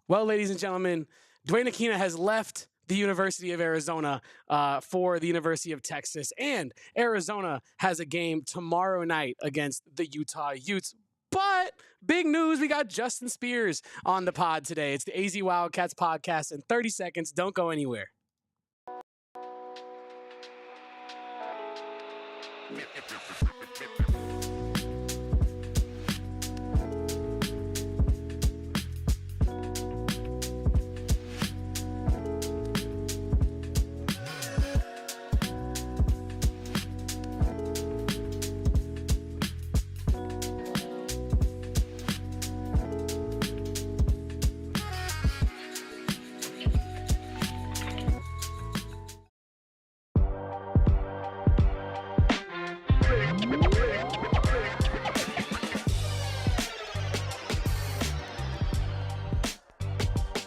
Well, ladies and gentlemen, Duane Akina has left the University of Arizona for the University of Texas, and Arizona has a game tomorrow night against the Utah Utes. But big news, we got Justin Spears on the pod today. It's the AZ Wildcats podcast in 30 seconds. Don't go anywhere.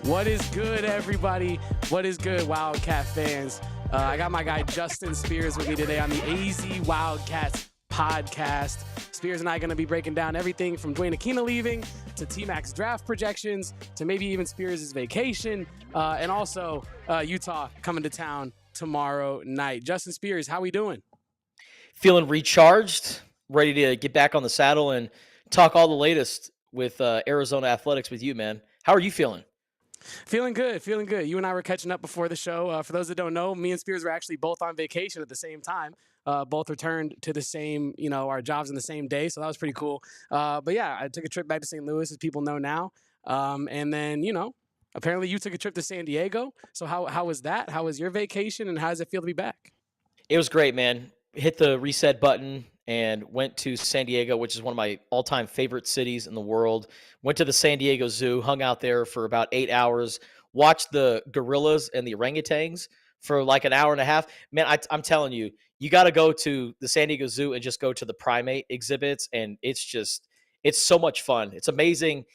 What is good, everybody? What is good, Wildcat fans? I got my guy Justin Spears with me today on the AZ Wildcats podcast. Spears and I are going to be breaking down everything from Duane Akina leaving to T-Mac's draft projections to maybe even Spears' vacation and also Utah coming to town tomorrow night. Justin Spears, how we doing? Feeling recharged, ready to get back on the saddle and talk all the latest with Arizona athletics with you, man. How are you feeling? Feeling good. You and I were catching up before the show. For those that don't know, me and Spears were actually both on vacation at the same time. Both returned to the same, our jobs in the same day. So that was pretty cool. But yeah, I took a trip back to St. Louis, as people know now. And then, apparently you took a trip to San Diego. So how was that? How was your vacation and how does it feel to be back? It was great, man. Hit the reset button and went to San Diego, which is one of my all-time favorite cities in the world. Went to the San Diego Zoo, hung out there for about 8 hours, watched the gorillas and the orangutans for like an hour and a half. Man, I'm telling you, you got to go to the San Diego Zoo and just go to the primate exhibits, and it's so much fun. It's amazing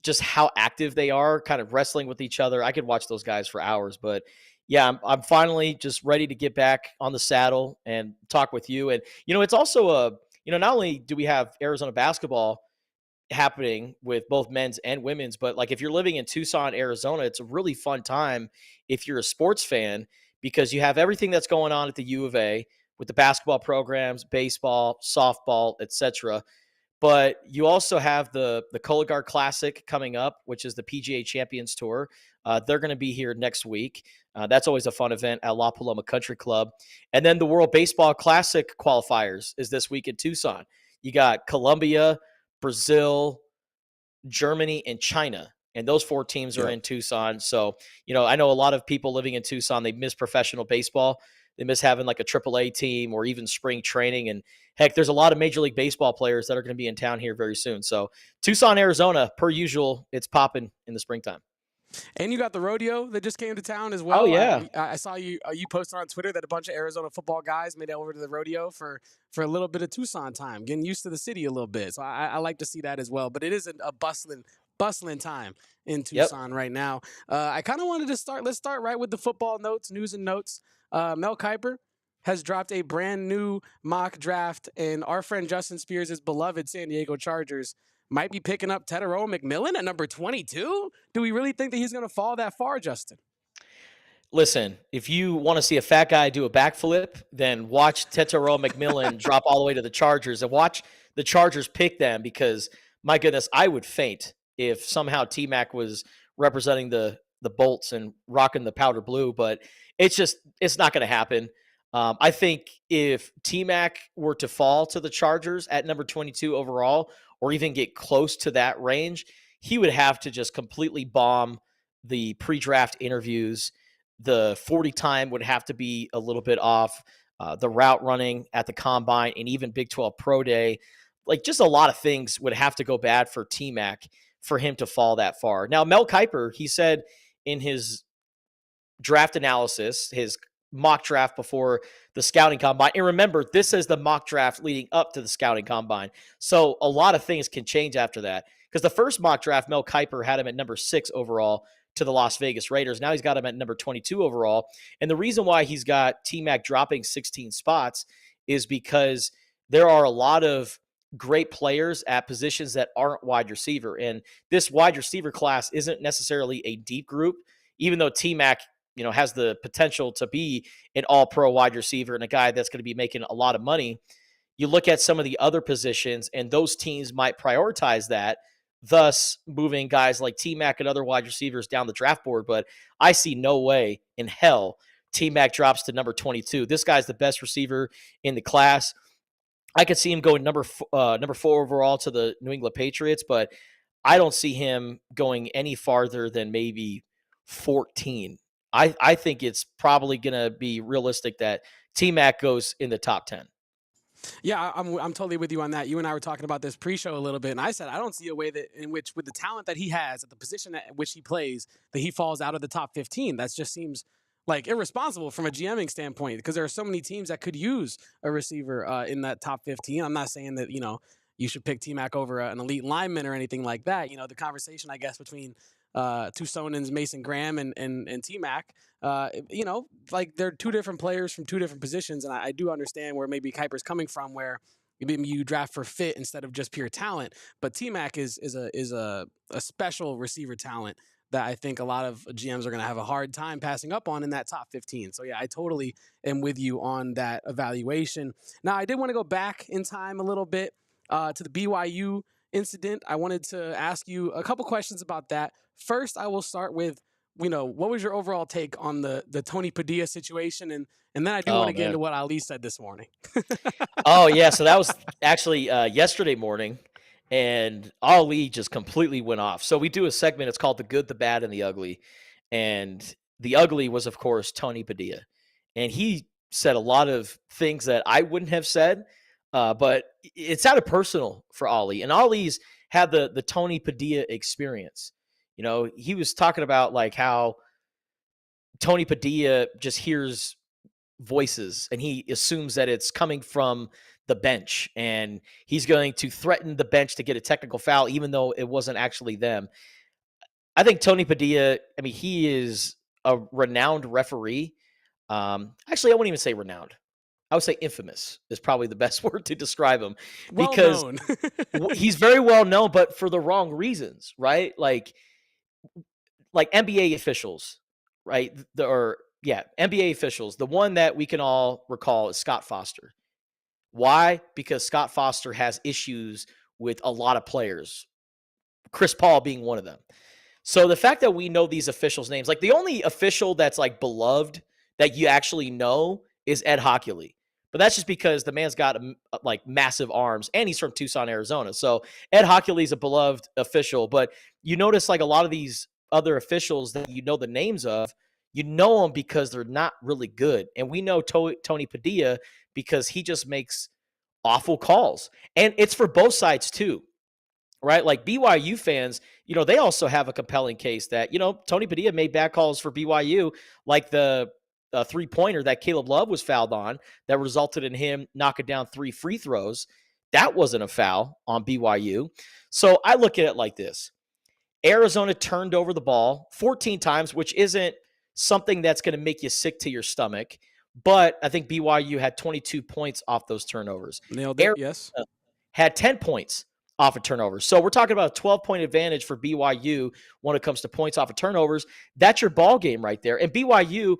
just how active they are, kind of wrestling with each other. I could watch those guys for hours, but yeah, I'm finally just ready to get back on the saddle and talk with you. And, it's also not only do we have Arizona basketball happening with both men's and women's, but like if you're living in Tucson, Arizona, it's a really fun time if you're a sports fan because you have everything that's going on at the U of A with the basketball programs, baseball, softball, etc. But you also have the Cologuard Classic coming up, which is the PGA Champions Tour. They're going to be here next week. That's always a fun event at La Paloma Country Club. And then the World Baseball Classic qualifiers is this week in Tucson. You got Colombia, Brazil, Germany, and China. And those 4 teams are in Tucson. So, I know a lot of people living in Tucson, they miss professional baseball. They miss having like a AAA team or even spring training. And heck, there's a lot of Major League Baseball players that are going to be in town here very soon. So Tucson, Arizona, per usual, it's popping in the springtime. And you got the rodeo that just came to town as well. Oh, yeah. I saw you posted on Twitter that a bunch of Arizona football guys made it over to the rodeo for a little bit of Tucson time, getting used to the city a little bit. So I like to see that as well. But it is a bustling time in Tucson right now. I kind of wanted to let's start right with the football news and notes. Mel Kiper has dropped a brand new mock draft, and our friend Justin Spears' beloved San Diego Chargers might be picking up Tetairoa McMillan at number 22. Do we really think that he's going to fall that far, Justin? Listen, if you want to see a fat guy do a backflip, then watch Tetairoa McMillan drop all the way to the Chargers and watch the Chargers pick them because, my goodness, I would faint if somehow T-Mac was representing the Bolts and rocking the powder blue, but it's not going to happen. I think if T-Mac were to fall to the Chargers at number 22 overall, or even get close to that range, he would have to just completely bomb the pre-draft interviews. The 40 time would have to be a little bit off. The route running at the combine and even Big 12 Pro Day, like just a lot of things would have to go bad for T-Mac for him to fall that far. Now, Mel Kiper, he said in his draft analysis, his mock draft before the scouting combine. And remember, this is the mock draft leading up to the scouting combine. So a lot of things can change after that. Because the first mock draft, Mel Kiper had him at number 6 overall to the Las Vegas Raiders. Now he's got him at number 22 overall. And the reason why he's got T-Mac dropping 16 spots is because there are a lot of great players at positions that aren't wide receiver. And this wide receiver class isn't necessarily a deep group, even though T-Mac, has the potential to be an all-pro wide receiver and a guy that's going to be making a lot of money. You look at some of the other positions, and those teams might prioritize that, thus moving guys like T-Mac and other wide receivers down the draft board. But I see no way in hell T-Mac drops to number 22. This guy's the best receiver in the class. I could see him going number 4 overall to the New England Patriots, but I don't see him going any farther than maybe 14. I think it's probably going to be realistic that T-Mac goes in the top 10. Yeah, I'm totally with you on that. You and I were talking about this pre-show a little bit, and I said I don't see a way that in which, with the talent that he has at the position at which he plays, that he falls out of the top 15. That just seems like irresponsible from a GMing standpoint, because there are so many teams that could use a receiver in that top 15. I'm not saying that you should pick T-Mac over an elite lineman or anything like that. The conversation, I guess, between Tucsonan's Mason Graham and T-Mac, like they're two different players from two different positions. And I do understand where maybe Kuiper's coming from, where maybe you draft for fit instead of just pure talent. But T-Mac is a special receiver talent that I think a lot of GMs are going to have a hard time passing up on in that top 15. So yeah, I totally am with you on that evaluation. Now, I did want to go back in time a little bit to the BYU incident. I wanted to ask you a couple questions about that. First, I will start with, what was your overall take on the Tony Padilla situation? And then I do want to get into what Ali said this morning. Oh, yeah. So that was actually yesterday morning, and Ali just completely went off. So we do a segment. It's called The Good, the Bad, and the Ugly. And the ugly was, of course, Tony Padilla. And he said a lot of things that I wouldn't have said, but it sounded personal for Ali. And Ali's had the Tony Padilla experience. He was talking about like how Tony Padilla just hears voices and he assumes that it's coming from the bench, and he's going to threaten the bench to get a technical foul, even though it wasn't actually them. I think Tony Padilla, he is a renowned referee. Actually, I wouldn't even say renowned. I would say infamous is probably the best word to describe him, because he's very well known, but for the wrong reasons, right? Like NBA officials, right? NBA officials. The one that we can all recall is Scott Foster. Why? Because Scott Foster has issues with a lot of players, Chris Paul being one of them. So the fact that we know these officials' names, like the only official that's like beloved that you actually know is Ed Hockley. But that's just because the man's got like massive arms and he's from Tucson, Arizona. So Ed Hockley's a beloved official. But you notice like a lot of these other officials that you know the names of, you know them because they're not really good. And we know Tony Padilla because he just makes awful calls. And it's for both sides too, right? Like BYU fans, they also have a compelling case that, Tony Padilla made bad calls for BYU, like the three-pointer that Caleb Love was fouled on that resulted in him knocking down 3 free throws. That wasn't a foul on BYU. So I look at it like this. Arizona turned over the ball 14 times, which isn't something that's going to make you sick to your stomach. But I think BYU had 22 points off those turnovers. Nailed it, Arizona yes. Had 10 points off of turnovers. So we're talking about a 12-point advantage for BYU when it comes to points off of turnovers. That's your ball game right there. And BYU,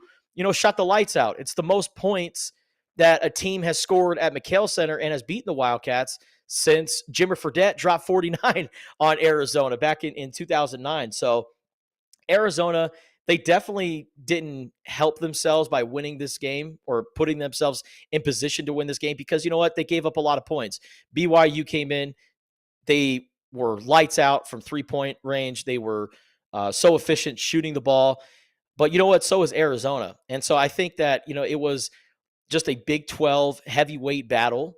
shot the lights out. It's the most points that a team has scored at McHale Center and has beaten the Wildcats since Jimmer Fredette dropped 49 on Arizona back in 2009. So Arizona, they definitely didn't help themselves by winning this game or putting themselves in position to win this game, because you know what? They gave up a lot of points. BYU came in. They were lights out from 3-point range. They were so efficient shooting the ball. But you know what? So is Arizona. And so I think that, it was just a Big 12 heavyweight battle.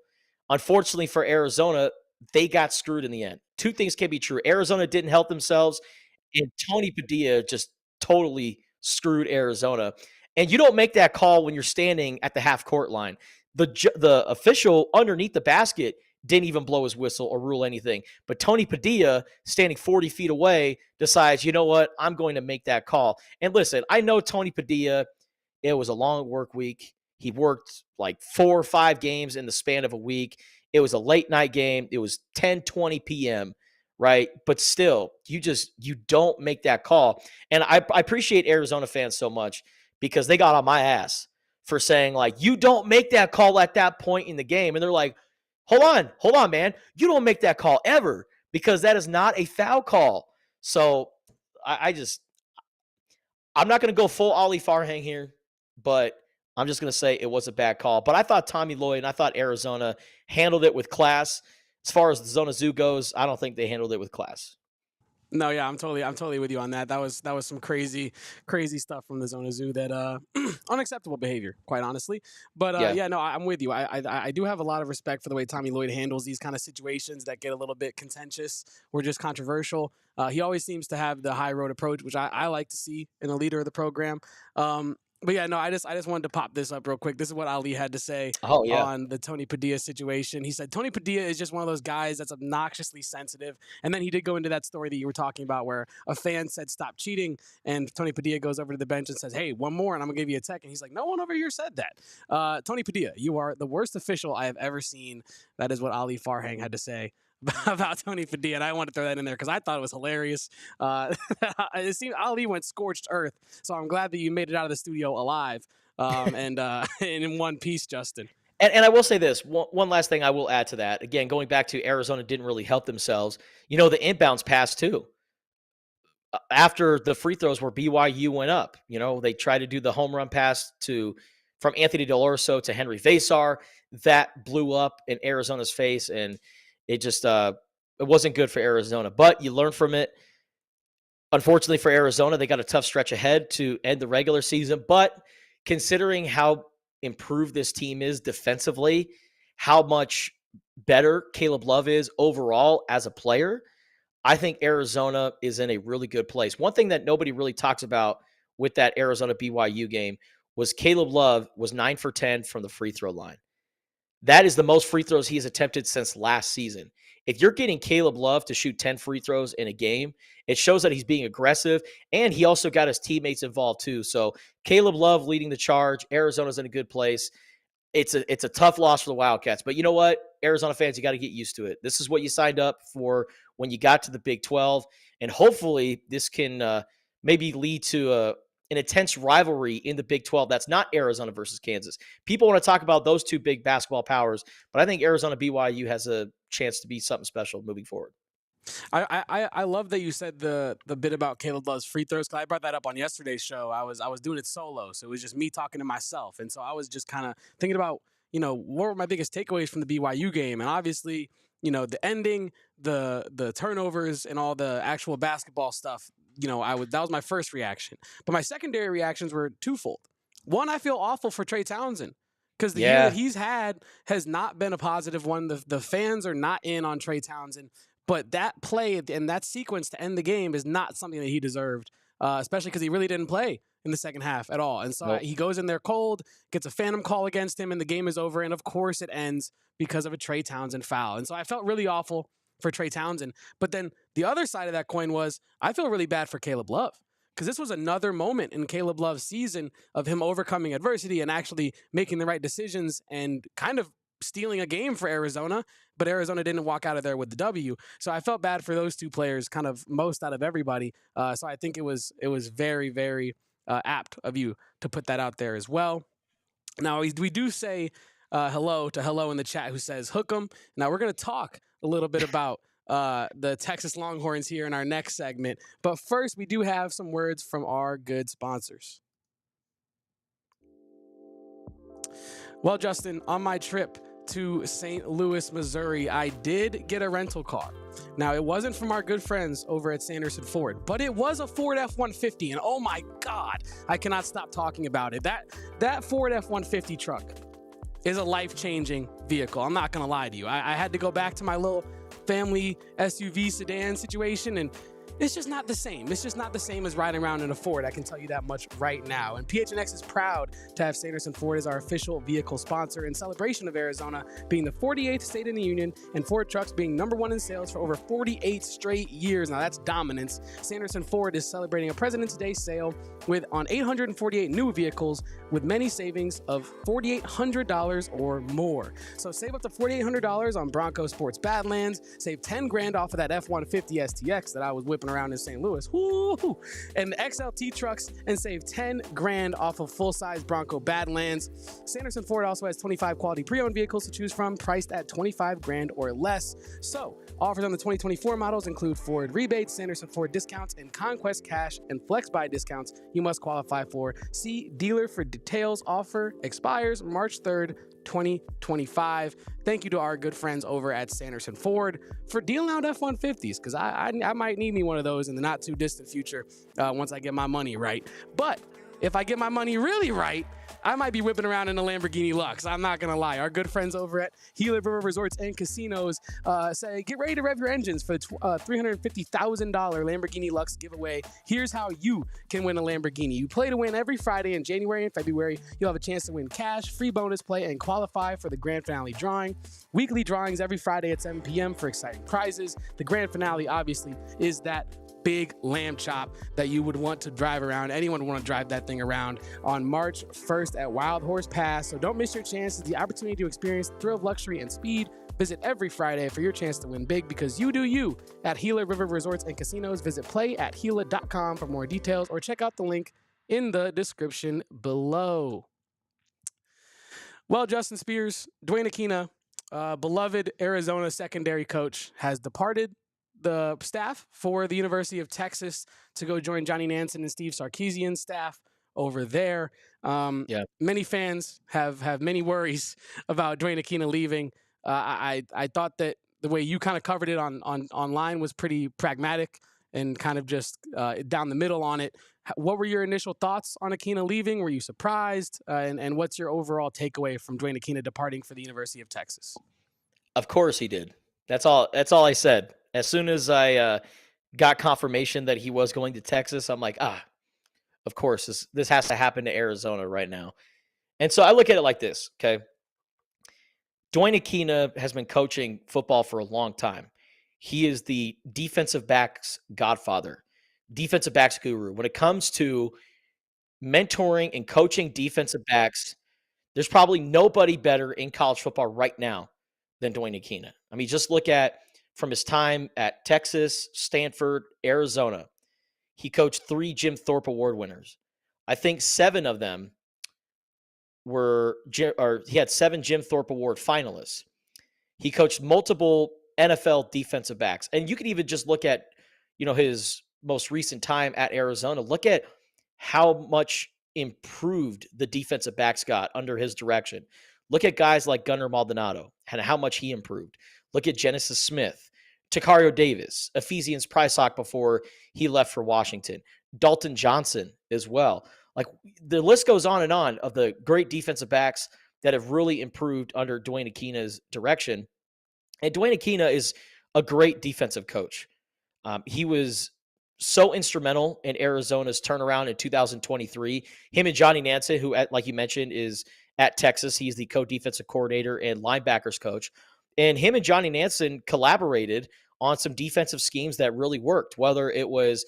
Unfortunately for Arizona, they got screwed in the end. Two things can be true. Arizona didn't help themselves, and Tony Padilla just totally screwed Arizona. And you don't make that call when you're standing at the half-court line. The official underneath the basket didn't even blow his whistle or rule anything. But Tony Padilla, standing 40 feet away, decides, you know what, I'm going to make that call. And listen, I know Tony Padilla, it was a long work week. He worked like 4 or 5 games in the span of a week. It was a late night game. It was 10:20 p.m., right? But still, you don't make that call. And I appreciate Arizona fans so much because they got on my ass for saying, like, you don't make that call at that point in the game. And they're like, hold on, man. You don't make that call ever because that is not a foul call. So I'm not going to go full Ali Farhang here, but I'm just going to say it was a bad call. But I thought Tommy Lloyd and I thought Arizona handled it with class. As far as the Zona Zoo goes, I don't think they handled it with class. No, yeah, I'm totally with you on that. That was some crazy stuff from the Zona Zoo that unacceptable behavior, quite honestly. But Yeah. yeah, no, I'm with you. I do have a lot of respect for the way Tommy Lloyd handles these kind of situations that get a little bit contentious or just controversial. He always seems to have the high road approach, which I like to see in a leader of the program. But yeah, no, I just wanted to pop this up real quick. This is what Ali had to say Oh, yeah. on the Tony Padilla situation. He said Tony Padilla is just one of those guys that's obnoxiously sensitive. And then he did go into that story that you were talking about where a fan said stop cheating, and Tony Padilla goes over to the bench and says, hey, one more and I'm gonna give you a tech. And he's like, no one over here said that. Tony Padilla, you are the worst official I have ever seen. That is what Ali Farhang had to say about Tony Padilla, and I want to throw that in there because I thought it was hilarious. It seemed Ali went scorched earth, so I'm glad that you made it out of the studio alive and in one piece, Justin. And I will say this, one last thing I will add to that. Again, going back to Arizona didn't really help themselves. The inbounds pass too. After the free throws where BYU went up, they tried to do the home run pass from Anthony Del to Henri Veesaar. That blew up in Arizona's face, and it just it wasn't good for Arizona. But you learn from it. Unfortunately for Arizona, they got a tough stretch ahead to end the regular season. But considering how improved this team is defensively, how much better Caleb Love is overall as a player, I think Arizona is in a really good place. One thing that nobody really talks about with that Arizona BYU game was Caleb Love was 9 for 10 from the free throw line. That is the most free throws he has attempted since last season. If you're getting Caleb Love to shoot 10 free throws in a game, it shows that he's being aggressive, and he also got his teammates involved too. So Caleb Love leading the charge. Arizona's in a good place. It's a tough loss for the Wildcats, but you know what? Arizona fans, you got to get used to it. This is what you signed up for when you got to the Big 12, and hopefully this can maybe lead to an intense rivalry in the Big 12 that's not Arizona versus Kansas. People want to talk about those two big basketball powers, but I think Arizona BYU has a chance to be something special moving forward. I love that you said the bit about Caleb Love's free throws, because I brought that up on yesterday's show. I was doing it solo, so it was just me talking to myself, and so I was just kind of thinking about what were my biggest takeaways from the BYU game, and obviously the ending, the turnovers, and all the actual basketball stuff. That was my first reaction, but my secondary reactions were twofold. One, I feel awful for Trey Townsend, because the year that he's had has not been a positive one. The fans are not in on Trey Townsend. But that play and that sequence to end the game is not something that he deserved, especially because he really didn't play in the second half at all. And so he goes in there cold, gets a phantom call against him, and the game is over. And, of course, it ends because of a Trey Townsend foul. And so I felt really awful for Trey Townsend. But then the other side of that coin was I feel really bad for Caleb Love, because this was another moment in Caleb Love's season of him overcoming adversity and actually making the right decisions and kind of stealing a game for Arizona, but Arizona didn't walk out of there with the W. So I felt bad for those two players, kind of most out of everybody. So I think it was very, very apt of you to put that out there as well. Now we do say hello to Hello in the chat, who says hook 'em. Now we're going to talk a little bit about the Texas Longhorns here in our next segment. But first, we do have some words from our good sponsors. Well, Justin, on my trip to St. Louis, Missouri, I did get a rental car. Now, it wasn't from our good friends over at Sanderson Ford, but it was a Ford F-150, and oh my God, I cannot stop talking about it. That Ford F-150 truck is a life-changing vehicle. I'm not going to lie to you. I had to go back to my little family SUV sedan situation, and it's just not the same. It's just not the same as riding around in a Ford. I can tell you that much right now. And PHNX is proud to have Sanderson Ford as our official vehicle sponsor in celebration of Arizona being the 48th state in the union and Ford trucks being #1 in sales for over 48 straight years. Now that's dominance. Sanderson Ford is celebrating a President's Day sale on 848 new vehicles with many savings of $4,800 or more. So save up to $4,800 on Bronco Sports Badlands. Save 10 grand off of that F-150 STX that I was whipping around in St. Louis. Woo-hoo. And the XLT trucks, and save 10 grand off of full-size Bronco Badlands. Sanderson Ford also has 25 quality pre-owned vehicles to choose from, priced at 25 grand or less. So offers on the 2024 models include Ford rebates, Sanderson Ford discounts, and Conquest cash and flex buy discounts you must qualify for. See dealer for details. Offer expires March 3rd, 2025. Thank you to our good friends over at Sanderson Ford for dealing out F-150s, because I might need me one of those in the not too distant future once I get my money right. But if I get my money really right, I might be whipping around in a Lamborghini Lux. I'm not going to lie. Our good friends over at Gila River Resorts and Casinos say, get ready to rev your engines for the $350,000 Lamborghini Lux giveaway. Here's how you can win a Lamborghini. You play to win every Friday in January and February. You'll have a chance to win cash, free bonus play, and qualify for the grand finale drawing. Weekly drawings every Friday at 7 p.m. for exciting prizes. The grand finale, obviously, is that big lamb chop that you would want to drive around. Anyone would want to drive that thing around on March 1st at Wild Horse Pass. So don't miss your chance. It's the opportunity to experience the thrill of luxury and speed. Visit every Friday for your chance to win big, because you do you at Gila River Resorts and Casinos. Visit play@gila.com for more details, or check out the link in the description below. Well, Justin Spears, Duane Akina, beloved Arizona secondary coach, has departed the staff for the University of Texas to go join Johnny Nansen and Steve Sarkisian's staff over there. Many fans have many worries about Duane Akina leaving. I thought that the way you kind of covered it online was pretty pragmatic and kind of just down the middle on it. What were your initial thoughts on Akina leaving? Were you surprised? And what's your overall takeaway from Duane Akina departing for the University of Texas? Of course he did. That's all I said. As soon as I got confirmation that he was going to Texas, I'm like, of course, this has to happen to Arizona right now. And so I look at it like this, okay? Duane Akina has been coaching football for a long time. He is the defensive backs godfather, defensive backs guru. When it comes to mentoring and coaching defensive backs, there's probably nobody better in college football right now than Duane Akina. I mean, just look at from his time at Texas, Stanford, Arizona. He coached 3 Jim Thorpe Award winners. I think 7 of them he had 7 Jim Thorpe Award finalists. He coached multiple NFL defensive backs. And you can even just look at, his most recent time at Arizona. Look at how much improved the defensive backs got under his direction. Look at guys like Gunnar Maldonado and how much he improved. Look at Genesis Smith, Takario Davis, Ephesians Prysock before he left for Washington, Dalton Johnson as well. Like, the list goes on and on of the great defensive backs that have really improved under Duane Akina's direction. And Duane Akina is a great defensive coach. He was so instrumental in Arizona's turnaround in 2023. Him and Johnny Nansen, who, like you mentioned, is at Texas. He's the co-defensive coordinator and linebackers coach. And him and Johnny Nansen collaborated on some defensive schemes that really worked, whether it was,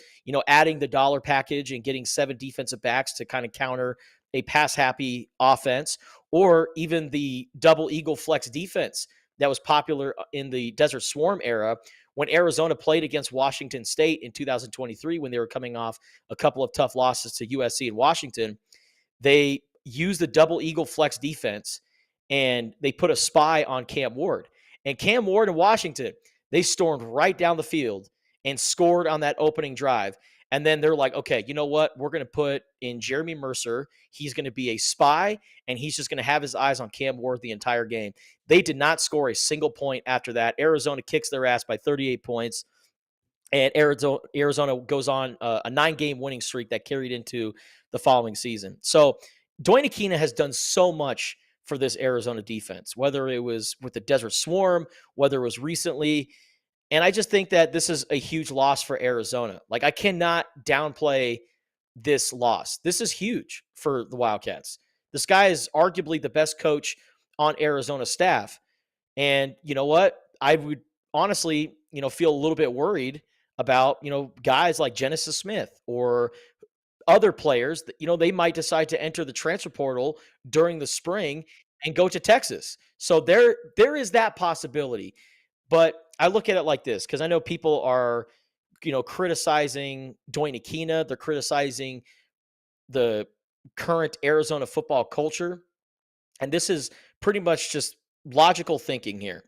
adding the dollar package and getting 7 defensive backs to kind of counter a pass-happy offense, or even the double eagle flex defense that was popular in the Desert Swarm era when Arizona played against Washington State in 2023, when they were coming off a couple of tough losses to USC and Washington. They used the double eagle flex defense, and they put a spy on Cam Ward. And Cam Ward in Washington, they stormed right down the field and scored on that opening drive. And then they're like, okay, you know what? We're going to put in Jeremy Mercer. He's going to be a spy, and he's just going to have his eyes on Cam Ward the entire game. They did not score a single point after that. Arizona kicks their ass by 38 points. And Arizona goes on a 9-game winning streak that carried into the following season. So Duane Akina has done so much for this Arizona defense, whether it was with the Desert Swarm, whether it was recently. And I just think that this is a huge loss for Arizona. Like, I cannot downplay this loss. This is huge for the Wildcats. This guy is arguably the best coach on Arizona's staff. And you know what? I would honestly, feel a little bit worried about, guys like Genesis Smith or other players that, they might decide to enter the transfer portal during the spring and go to Texas. So there is that possibility. But I look at it like this, because I know people are, criticizing Duane Akina. They're criticizing the current Arizona football culture. And this is pretty much just logical thinking here.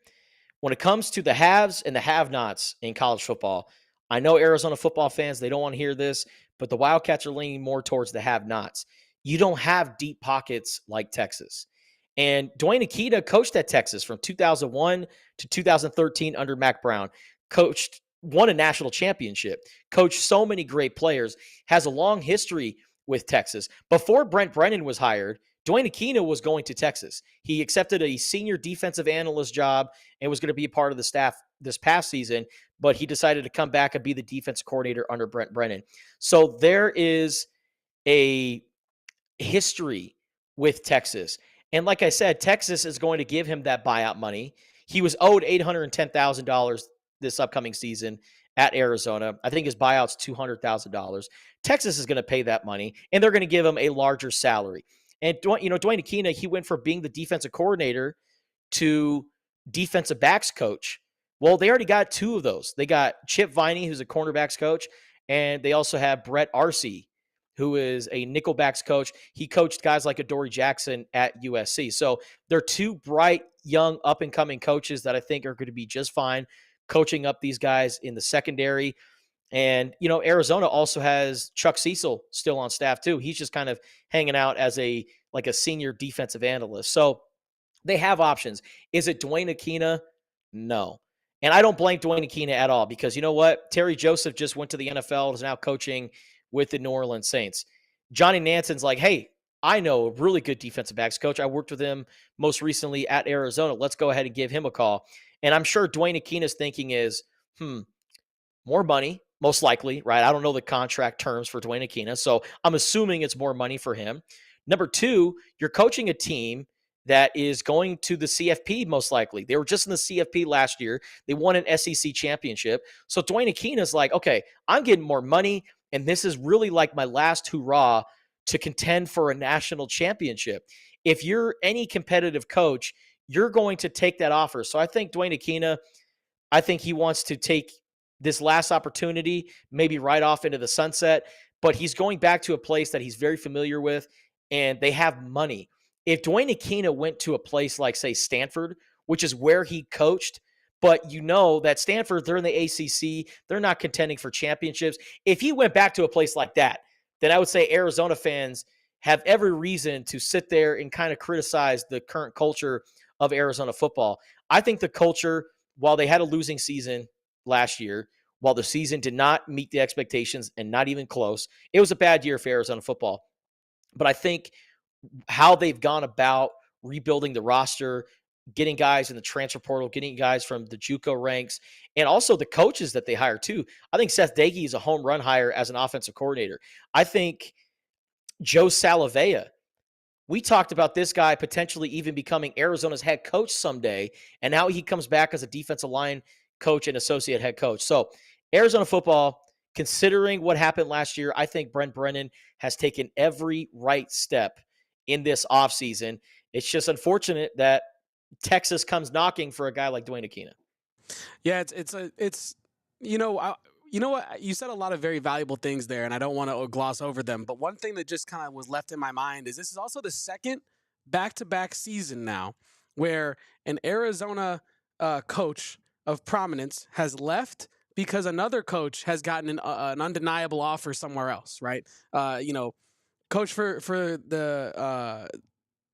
When it comes to the haves and the have-nots in college football, I know Arizona football fans, they don't want to hear this, but the Wildcats are leaning more towards the have-nots. You don't have deep pockets like Texas. And Duane Akina coached at Texas from 2001 to 2013 under Mac Brown, won a national championship, coached so many great players, has a long history with Texas. Before Brent Brennan was hired, Duane Akina was going to Texas. He accepted a senior defensive analyst job and was going to be a part of the staff this past season, but he decided to come back and be the defense coordinator under Brent Brennan. So there is a history with Texas. And like I said, Texas is going to give him that buyout money. He was owed $810,000 this upcoming season at Arizona. I think his buyout's $200,000. Texas is going to pay that money, and they're going to give him a larger salary. And, Duane Akina, he went from being the defensive coordinator to defensive backs coach. Well, they already got two of those. They got Chip Viney, who's a cornerbacks coach, and they also have Brett Arcee, who is a nickelbacks coach. He coached guys like Adoree Jackson at USC. So they're two bright, young, up-and-coming coaches that I think are going to be just fine coaching up these guys in the secondary. And, Arizona also has Chuck Cecil still on staff too. He's just kind of hanging out as a senior defensive analyst. So they have options. Is it Duane Akina? No. And I don't blame Duane Akina at all, because you know what? Terry Joseph just went to the NFL, is now coaching with the New Orleans Saints. Johnny Nanson's like, hey, I know a really good defensive backs coach. I worked with him most recently at Arizona. Let's go ahead and give him a call. And I'm sure Duane Akina's thinking is, more money, most likely, right? I don't know the contract terms for Duane Akina, so I'm assuming it's more money for him. Number two, you're coaching a team that is going to the CFP most likely. They were just in the CFP last year. They won an SEC championship. So Duane Akina's like, okay, I'm getting more money, and this is really like my last hurrah to contend for a national championship. If you're any competitive coach, you're going to take that offer. So I think Duane Akina, I think he wants to take this last opportunity, maybe right off into the sunset, but he's going back to a place that he's very familiar with, and they have money. If Duane Akina went to a place like, say, Stanford, which is where he coached, but that Stanford, they're in the ACC, they're not contending for championships. If he went back to a place like that, then I would say Arizona fans have every reason to sit there and kind of criticize the current culture of Arizona football. I think the culture, while they had a losing season last year, while the season did not meet the expectations and not even close, it was a bad year for Arizona football. But I think how they've gone about rebuilding the roster, getting guys in the transfer portal, getting guys from the JUCO ranks, and also the coaches that they hire too. I think Seth Dagey is a home run hire as an offensive coordinator. I think Joe Salavea, we talked about this guy potentially even becoming Arizona's head coach someday, and now he comes back as a defensive line coach and associate head coach. So Arizona football, considering what happened last year, I think Brent Brennan has taken every right step in this offseason. It's just unfortunate that Texas comes knocking for a guy like Duane Akina. Yeah, you know what? You said a lot of very valuable things there, and I don't want to gloss over them. But one thing that just kind of was left in my mind is this is also the second back-to-back season now where an Arizona coach of prominence has left because another coach has gotten an undeniable offer somewhere else, right? Coach for the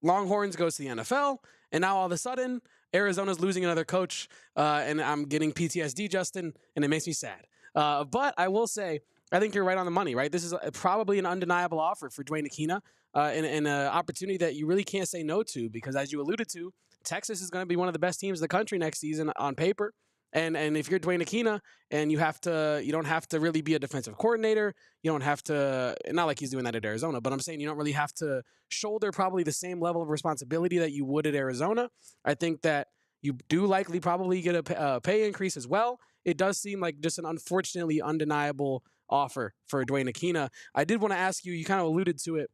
Longhorns goes to the NFL, and now all of a sudden Arizona's losing another coach, and I'm getting PTSD, Justin, and it makes me sad. But I will say, I think you're right on the money, right? This is probably an undeniable offer for Duane Akina, and an opportunity that you really can't say no to, because as you alluded to, Texas is going to be one of the best teams in the country next season on paper. And if you're Duane Akina and you don't have to really be a defensive coordinator. You don't have to, not like he's doing that at Arizona, but I'm saying you don't really have to shoulder probably the same level of responsibility that you would at Arizona. I think that you do likely probably get a pay increase as well. It does seem like just an unfortunately undeniable offer for Duane Akina. I did want to ask you, you kind of alluded to it.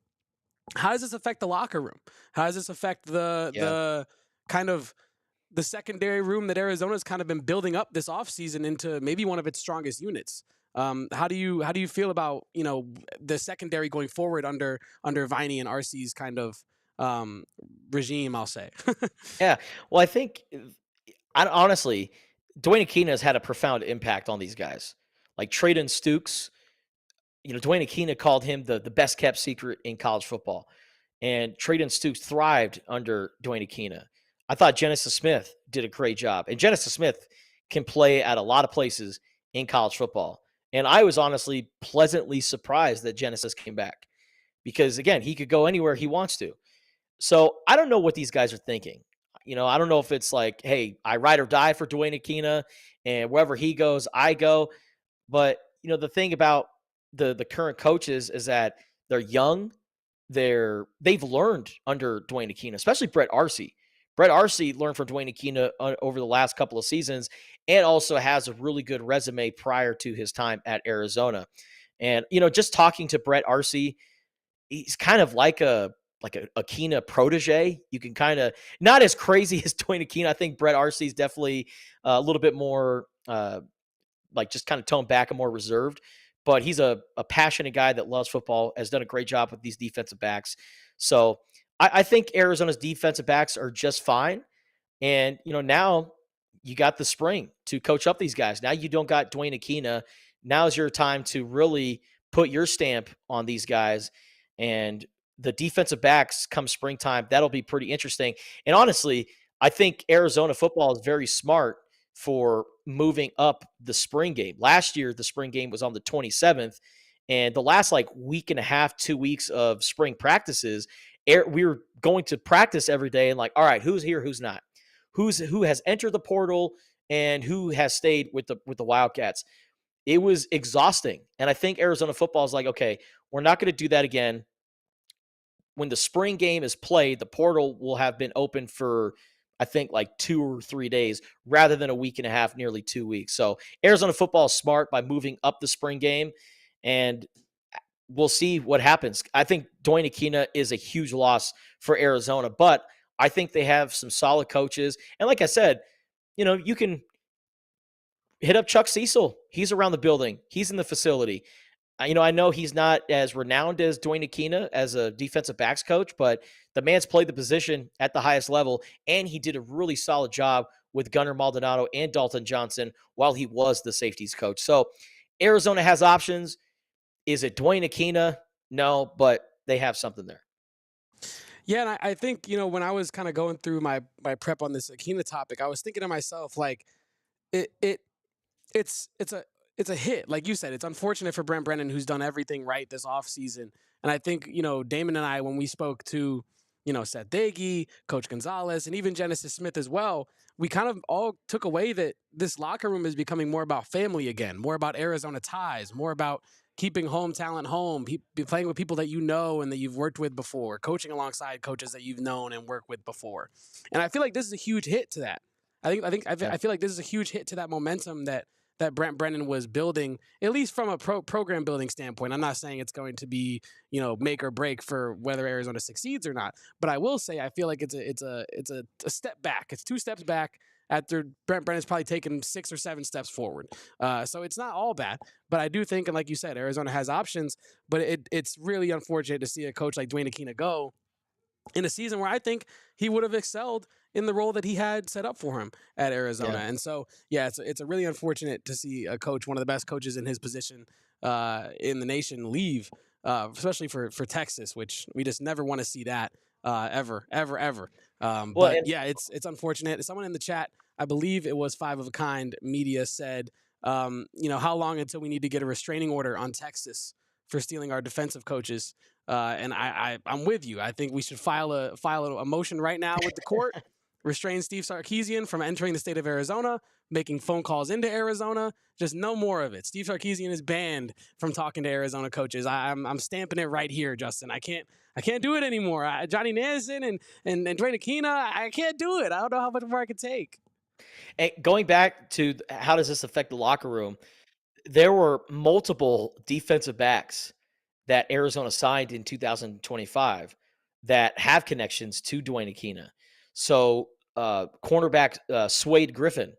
How does this affect the locker room? How does this affect Yeah. the kind of the secondary room that Arizona's kind of been building up this offseason into maybe one of its strongest units? How do you feel about the secondary going forward under Viney and RC's kind of regime? I'll say. Yeah. Well, I think honestly, Duane Akina has had a profound impact on these guys. Like Traden Stukes, Duane Akina called him the best kept secret in college football. And Traden Stukes thrived under Duane Akina. I thought Genesis Smith did a great job. And Genesis Smith can play at a lot of places in college football. And I was honestly pleasantly surprised that Genesis came back because, again, he could go anywhere he wants to. So I don't know what these guys are thinking. I don't know if it's like, hey, I ride or die for Duane Akina, and wherever he goes, I go. But the thing about the current coaches is that they're young. They've learned under Duane Akina, especially Brett Arcee. Brett Arcee learned from Duane Akina over the last couple of seasons, and also has a really good resume prior to his time at Arizona. And just talking to Brett Arcee, he's kind of like a Akina protege. You can kind of not as crazy as Duane Akina. I think Brett Arcee is definitely a little bit more like just kind of toned back and more reserved. But he's a passionate guy that loves football, has done a great job with these defensive backs. So I think Arizona's defensive backs are just fine. And, now you got the spring to coach up these guys. Now you don't got Duane Akina. Now's your time to really put your stamp on these guys. And the defensive backs come springtime, that'll be pretty interesting. And honestly, I think Arizona football is very smart for moving up the spring game. Last year, the spring game was on the 27th, and the last week and a half, 2 weeks of spring practices, we were going to practice every day and all right, who's here, who's not, who has entered the portal, and who has stayed with the Wildcats. It was exhausting, and I think Arizona football is okay, we're not going to do that again. When the spring game is played, the portal will have been open for, I think, 2 or 3 days rather than a week and a half, nearly 2 weeks. So Arizona football is smart by moving up the spring game, and we'll see what happens. I think Duane Akina is a huge loss for Arizona, but I think they have some solid coaches. And like I said, you can hit up Chuck Cecil. He's around the building. He's in the facility. I know he's not as renowned as Duane Akina as a defensive backs coach, but the man's played the position at the highest level, and he did a really solid job with Gunnar Maldonado and Dalton Johnson while he was the safeties coach. So Arizona has options. Is it Duane Akina? No, but they have something there. Yeah, and I think, when I was kind of going through my prep on this Akina topic, I was thinking to myself, it's a hit. Like you said, it's unfortunate for Brent Brennan, who's done everything right this offseason. And I think, Damon and I, when we spoke to, Seth Dagey, Coach Gonzalez, and even Genesis Smith as well, we kind of all took away that this locker room is becoming more about family again, more about Arizona ties, more about keeping home talent home, playing with people that and that you've worked with before, coaching alongside coaches that you've known and worked with before. And I feel like this is a huge hit to that. I feel like this is a huge hit to that momentum that Brent Brennan was building, at least from a program building standpoint. I'm not saying it's going to be, make or break for whether Arizona succeeds or not. But I will say I feel like it's a step back. It's 2 steps back after Brent Brennan's probably taken 6 or 7 steps forward. So it's not all bad. But I do think, and like you said, Arizona has options. But it's really unfortunate to see a coach like Duane Akina go in a season where I think he would have excelled in the role that he had set up for him at Arizona. Yeah. And so, it's a really unfortunate to see a coach, one of the best coaches in his position in the nation, leave, especially for Texas, which we just never want to see that ever. It's unfortunate. Someone in the chat, I believe it was 5 of a Kind Media, said, how long until we need to get a restraining order on Texas for stealing our defensive coaches? And I'm with you. I think we should file a motion right now with the court, restrain Steve Sarkisian from entering the state of Arizona making phone calls into Arizona. Just no more of it. Steve Sarkisian is banned from talking to Arizona coaches. I'm stamping it right here, Justin. I can't do it anymore. Johnny Nansen and Duane Akina, I can't do it. I don't know how much more I could take. And going back to how does this affect the locker room? There were multiple defensive backs that Arizona signed in 2025 that have connections to Duane Akina. So, cornerback Swade Griffin,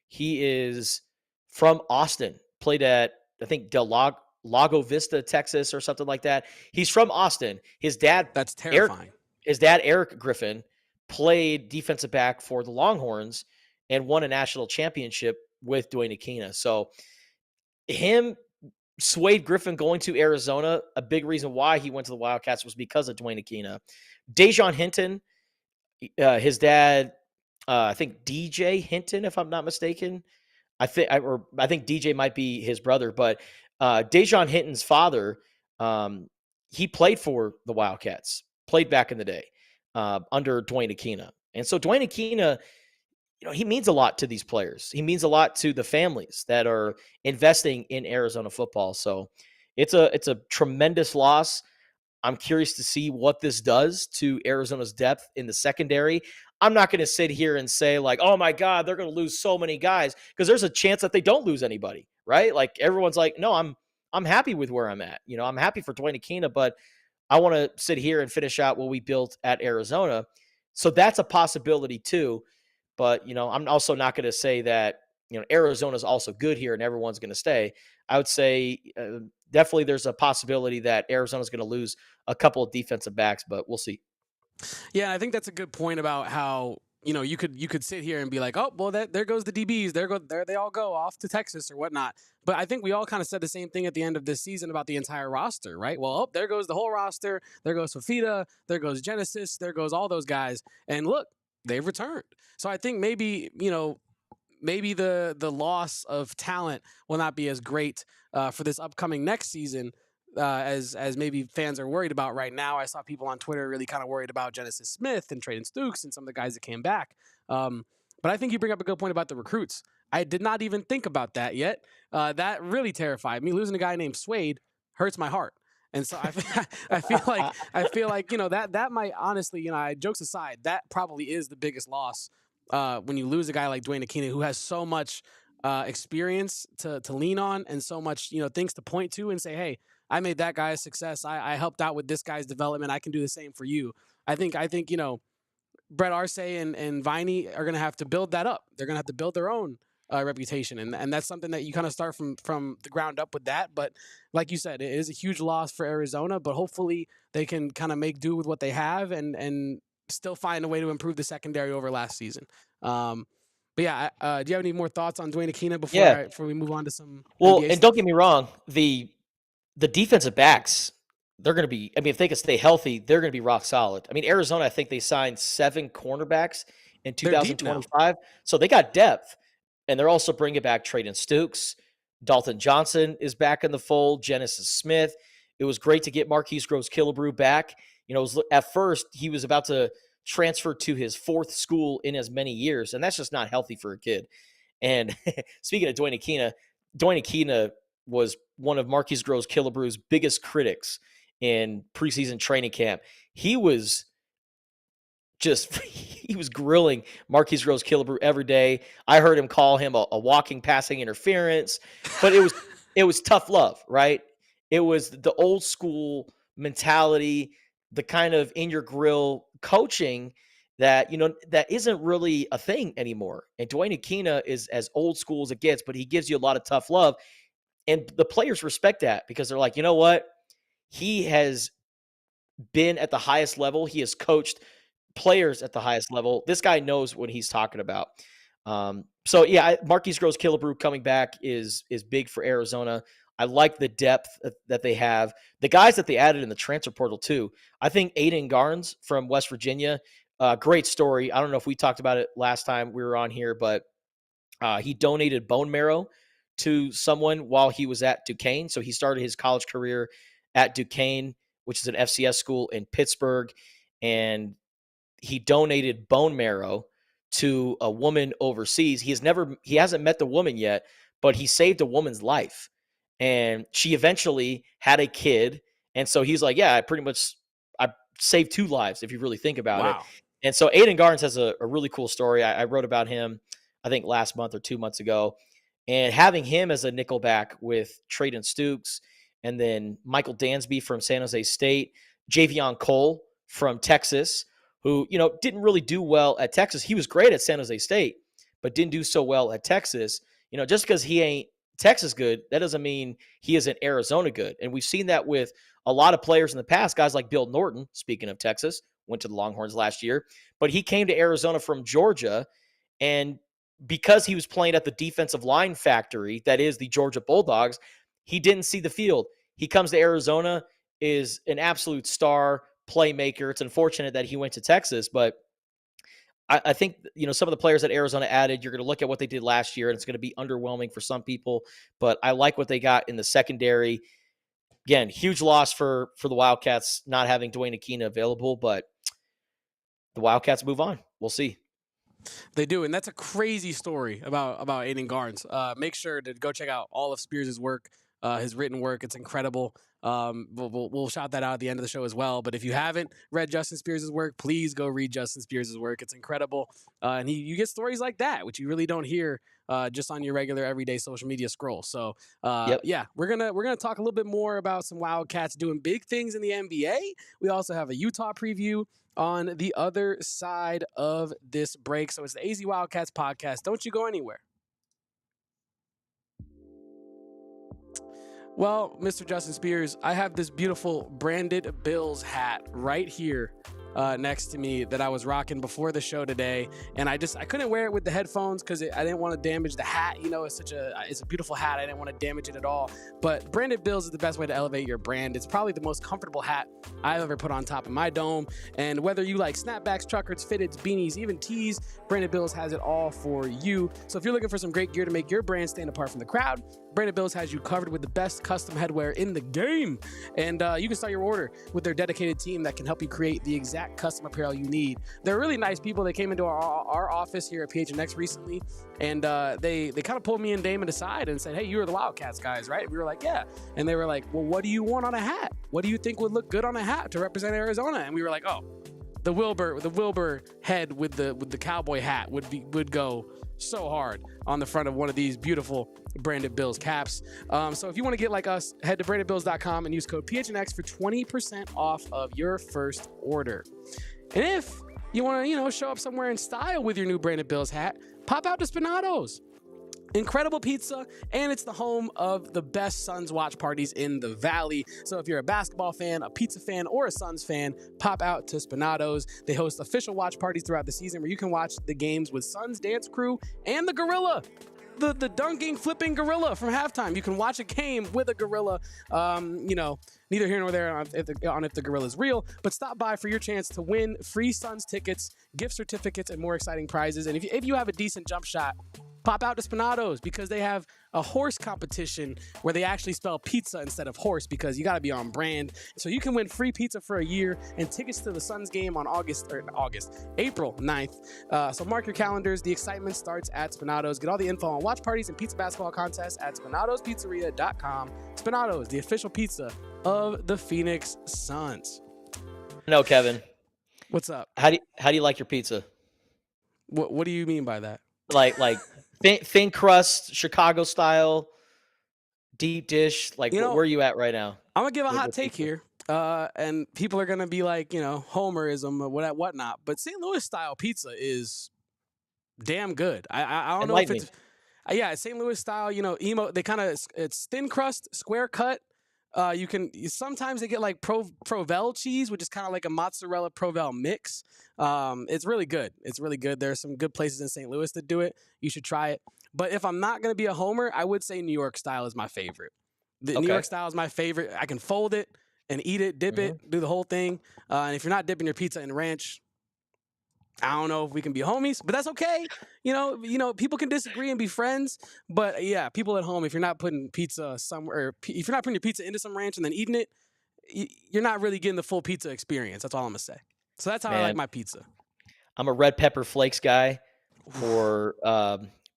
he is from Austin, played at, I think, Lago Vista, Texas, or something like that. He's from Austin. That's terrifying. His dad, Eric Griffin, played defensive back for the Longhorns and won a national championship with Duane Akina. So, him, Swade Griffin going to Arizona, a big reason why he went to the Wildcats was because of Duane Akina. Dejon Hinton, his dad, I think DJ Hinton, if I'm not mistaken. I think DJ might be his brother, but Dejon Hinton's father, he played for the Wildcats, played back in the day under Duane Akina. And so Duane Akina, he means a lot to these players. He means a lot to the families that are investing in Arizona football. So it's a tremendous loss. I'm curious to see what this does to Arizona's depth in the secondary. I'm not going to sit here and say like, oh my God, they're going to lose so many guys, because there's a chance that they don't lose anybody, right? Like everyone's like, no, I'm happy with where I'm at. I'm happy for Duane Akina, but I want to sit here and finish out what we built at Arizona. So that's a possibility too. But, I'm also not going to say that, Arizona's also good here and everyone's going to stay. I would say definitely there's a possibility that Arizona's going to lose a couple of defensive backs, but we'll see. Yeah, I think that's a good point about how you could sit here and be like, oh well, there goes the DBs, there they all go off to Texas or whatnot. But I think we all kind of said the same thing at the end of this season about the entire roster, right? Well, oh, there goes the whole roster. There goes Fafita. There goes Genesis. There goes all those guys. And look, they've returned. So I think maybe maybe the loss of talent will not be as great for this upcoming next season as maybe fans are worried about right now. I saw people on Twitter really kind of worried about Genesis Smith and Traden Stukes and some of the guys that came back. But I think you bring up a good point about the recruits. I did not even think about that yet. That really terrified me. Losing a guy named Swade hurts my heart. And so I feel like that might honestly, jokes aside, that probably is the biggest loss when you lose a guy like Duane Akina, who has so much experience to lean on and so much things to point to and say, hey, I made that guy a success. I helped out with this guy's development. I can do the same for you. I think Brett Arce and Viney are going to have to build that up. They're going to have to build their own reputation, and that's something that you kind of start from the ground up with that. But like you said, it is a huge loss for Arizona, but hopefully they can kind of make do with what they have and still find a way to improve the secondary over last season. But yeah, do you have any more thoughts on Duane Akina before we move on to some? Well, NBA and stuff? don't get me wrong, the defensive backs, they're going to be, if they can stay healthy, they're going to be rock solid. I mean, Arizona, I think they signed 7 cornerbacks in 2025. So they got depth. And they're also bringing back Traden Stukes. Dalton Johnson is back in the fold. Genesis Smith. It was great to get Marquise Groves-Killebrew back. At first, he was about to transfer to his 4th school in as many years. And that's just not healthy for a kid. And speaking of Duane Akina was one of Marquise Groves-Killebrew's biggest critics in preseason training camp. He was grilling Marquise Groves-Killebrew every day. I heard him call him a walking passing interference, but it was tough love, right? It was the old school mentality, the kind of in your grill coaching that that isn't really a thing anymore. And Duane Akina is as old school as it gets, but he gives you a lot of tough love. And the players respect that because they're like, you know what? He has been at the highest level. He has coached players at the highest level. This guy knows what he's talking about. So yeah, Marquise Groves-Killebrew coming back is big for Arizona. I like the depth that they have. The guys that they added in the transfer portal too. I think Aiden Garnes from West Virginia, great story. I don't know if we talked about it last time we were on here, but he donated bone marrow to someone while he was at Duquesne. So he started his college career at Duquesne, which is an FCS school in Pittsburgh, and he donated bone marrow to a woman overseas. He hasn't met the woman yet, but he saved a woman's life. And she eventually had a kid. And so he's like, yeah, I saved 2 lives if you really think about it. Wow. And so Aiden Garnes has a really cool story. I wrote about him, I think last month or 2 months ago. And having him as a nickelback with Traden Stukes, and then Michael Dansby from San Jose State, Javion Cole from Texas, who, didn't really do well at Texas. He was great at San Jose State, but didn't do so well at Texas. Just because he ain't Texas good, that doesn't mean he isn't Arizona good. And we've seen that with a lot of players in the past, guys like Bill Norton, speaking of Texas, went to the Longhorns last year, but he came to Arizona from Georgia. And because he was playing at the defensive line factory, that is the Georgia Bulldogs, he didn't see the field. He comes to Arizona, is an absolute star playmaker. It's unfortunate that he went to Texas, but I think, some of the players that Arizona added, you're going to look at what they did last year, and it's going to be underwhelming for some people, but I like what they got in the secondary. Again, huge loss for the Wildcats not having Duane Akina available, but the Wildcats move on. We'll see. They do, and that's a crazy story about Aiden Garnes. Make sure to go check out all of Spears' work, his written work. It's incredible. We'll shout that out at the end of the show as well. But if you haven't read Justin Spears' work, please go read Justin Spears' work. It's incredible, and you get stories like that, which you really don't hear just on your regular everyday social media scroll. So, Yep. yeah, we're gonna talk a little bit more about some Wildcats doing big things in the NBA. We also have a Utah preview on the other side of this break. So it's the AZ Wildcats podcast. Don't you go anywhere. Well, Mr. Justin Spears, I have this beautiful branded Bills hat right here next to me that I was rocking before the show today, and I couldn't wear it with the headphones because I didn't want to damage the hat. It's a beautiful hat. I didn't want to damage it at all. But branded Bills is the best way to elevate your brand. It's probably the most comfortable hat I've ever put on top of my dome. And whether you like snapbacks, truckers, fitteds, beanies, even tees, Branded Bills has it all for you. So if you're looking for some great gear to make your brand stand apart from the crowd, Branded Bills has you covered with the best custom headwear in the game. And you can start your order with their dedicated team that can help you create the exact custom apparel you need. They're really nice people. They came into our office here at PHNX recently, and they kind of pulled me and Damon aside and said, hey, you're the Wildcats guys, right? We were like, yeah. And they were like, well, what do you want on a hat? What do you think would look good on a hat to represent Arizona? And we were like, oh, the Wilbur head with the cowboy hat would go so hard on the front of one of these beautiful Branded Bills caps. So if you want to get like us, head to brandedbills.com and use code PHNX for 20% off of your first order. And if you want to, show up somewhere in style with your new Branded Bills hat, pop out to Spinato's. Incredible pizza, and it's the home of the best Suns watch parties in the Valley. So if you're a basketball fan, a pizza fan, or a Suns fan, pop out to Spinato's. They host official watch parties throughout the season where you can watch the games with Suns dance crew and the gorilla. The dunking, flipping gorilla from halftime. You can watch a game with a gorilla. Neither here nor there on if the gorilla is real, but stop by for your chance to win free Suns tickets, gift certificates, and more exciting prizes. And if you have a decent jump shot, pop out to Spinato's because they have a horse competition where they actually spell pizza instead of horse because you got to be on brand. So you can win free pizza for a year and tickets to the Suns game on April 9th. So mark your calendars. The excitement starts at Spinato's. Get all the info on watch parties and pizza basketball contests at spinatospizzeria.com. Spinato's, the official pizza of the Phoenix Suns. No, Kevin. What's up? How do you like your pizza? What do you mean by that? Like thin crust, Chicago style, deep dish. Like, where are you at right now? I'm gonna give a hot take here, and people are gonna be like, Homerism or whatnot. But St. Louis style pizza is damn good. I don't know if it's St. Louis style. Emo. It's thin crust, square cut. Sometimes they get like Provel cheese, which is kind of like a mozzarella Provel mix. It's really good. There are some good places in St. Louis that do it. You should try it. But if I'm not going to be a homer, I would say New York style is my favorite. New York style is my favorite. I can fold it and eat it, dip it, do the whole thing. And if you're not dipping your pizza in ranch, I don't know if we can be homies, but that's okay. People can disagree and be friends. But yeah, people at home, if you're not putting pizza somewhere, or if you're not putting your pizza into some ranch and then eating it, you're not really getting the full pizza experience. That's all I'm gonna say. So that's how I like my pizza. I'm a red pepper flakes guy. or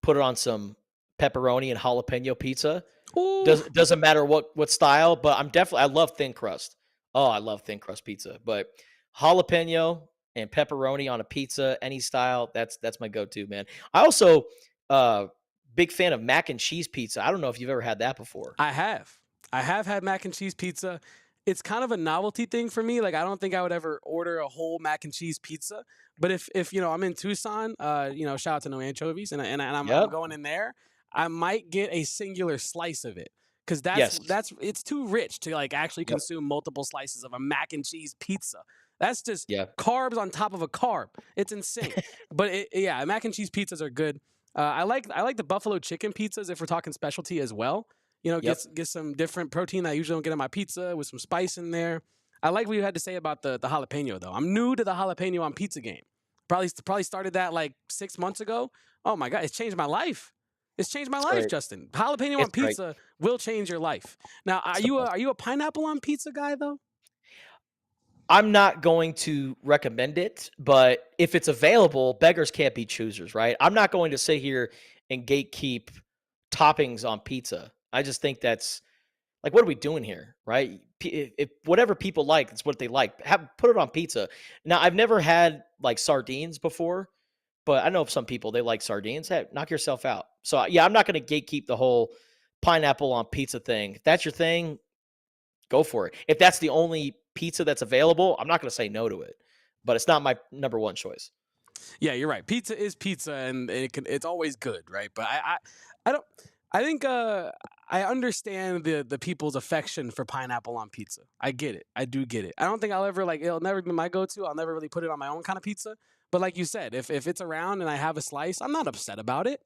put it on some pepperoni and jalapeno pizza. Ooh, Doesn't matter what style, but I love thin crust. Oh, I love thin crust pizza, but jalapeno and pepperoni on a pizza, any style, that's my go-to, man. I also uh big fan of mac and cheese pizza. I don't know if you've ever had that before. I have. I have had mac and cheese pizza. It's kind of a novelty thing for me. Like I don't think I would ever order a whole mac and cheese pizza. But if I'm in Tucson, shout out to No Anchovies, and I'm Yep. going in there, I might get a singular slice of it because that's Yes. that's it's too rich to like actually Yep. consume multiple slices of a mac and cheese pizza. That's just Yeah. carbs on top of a carb. It's insane. But yeah, mac and cheese pizzas are good. I like the buffalo chicken pizzas if we're talking specialty as well. Yep. Get some different protein that I usually don't get in my pizza with some spice in there. I like what you had to say about the jalapeno though. I'm new to the jalapeno on pizza game. Probably started that like 6 months ago. Oh my god, it's changed my life. It's changed my It's life, great. Justin. Jalapeno on It's great. pizza will change your life. Now, are It's the you a, best. are you a pineapple on pizza guy though? I'm not going to recommend it, but if it's available, beggars can't be choosers, right? I'm not going to sit here and gatekeep toppings on pizza. I just think that's like, what are we doing here, right? If whatever people like, it's what they like. Put it on pizza. Now, I've never had like sardines before, but I know some people they like sardines. Hey, knock yourself out. So yeah, I'm not going to gatekeep the whole pineapple on pizza thing. If that's your thing, go for it. If that's the only pizza that's available, I'm not going to say no to it, but it's not my number one choice. Yeah, you're right. Pizza is pizza, and it's always good, right? But I don't. I think I understand the people's affection for pineapple on pizza. I get it. I do get it. I don't think I'll ever like it'll never be my go-to. I'll never really put it on my own kind of pizza. But like you said, if it's around and I have a slice, I'm not upset about it.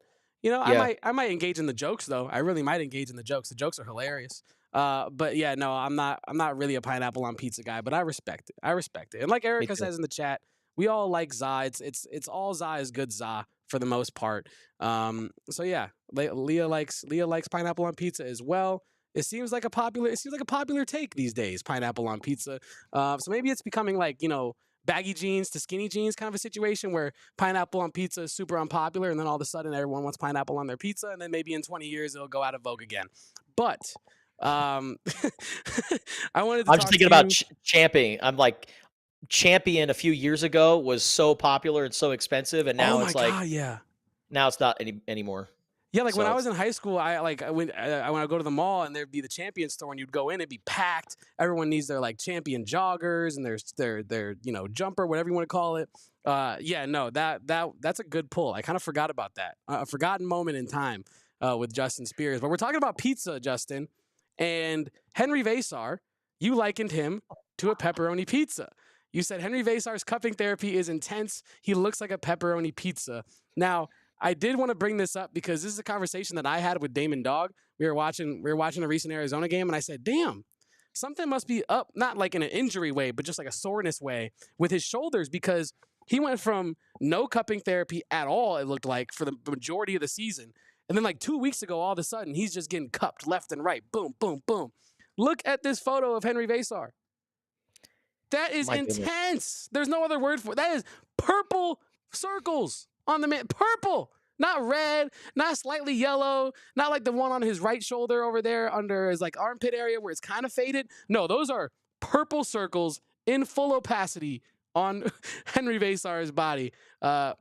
I Yeah, might engage in the jokes though. I really might engage in the jokes. The jokes are hilarious. But yeah, no, I'm not really a pineapple on pizza guy, but I respect it. I respect it. And like me Erica too. says in the chat, we all like za. It's all za is good za for the most part. So yeah, Leah likes pineapple on pizza as well. It seems like a popular take these days, pineapple on pizza. So maybe it's becoming like baggy jeans to skinny jeans kind of a situation where pineapple on pizza is super unpopular, and then all of a sudden everyone wants pineapple on their pizza, and then maybe in 20 years it'll go out of vogue again. But um, I wanted to I'm just talk thinking to about you. Champion. I'm like, Champion a few years ago was so popular and so expensive, and Oh now my it's like god, yeah. now it's not anymore. Yeah, like when So I it's was in high school, I would go to the mall and there'd be the Champion store and you'd go in, it'd be packed. Everyone needs their like Champion joggers and their jumper, whatever you want to call it. Yeah, no, that's a good pull. I kind of forgot about that. A forgotten moment in time with Justin Spears. But we're talking about pizza, Justin, and Henri Veesaar. You likened him to a pepperoni pizza. You said Henri Veesaar's cupping therapy is intense. He looks like a pepperoni pizza. Now, I did want to bring this up because this is a conversation that I had with Damon Dog. We were watching a recent Arizona game, and I said, "Damn, something must be up, not like in an injury way, but just like a soreness way with his shoulders because he went from no cupping therapy at all, it looked like, for the majority of the season. And then like 2 weeks ago, all of a sudden, he's just getting cupped left and right. Boom, boom, boom. Look at this photo of Henri Veesaar. That is my goodness. intense. There's no other word for it. That is purple circles on the man. Purple. Not red, not slightly yellow, not like the one on his right shoulder over there under his like armpit area where it's kind of faded. No, those are purple circles in full opacity on Henri Veesaar's body. What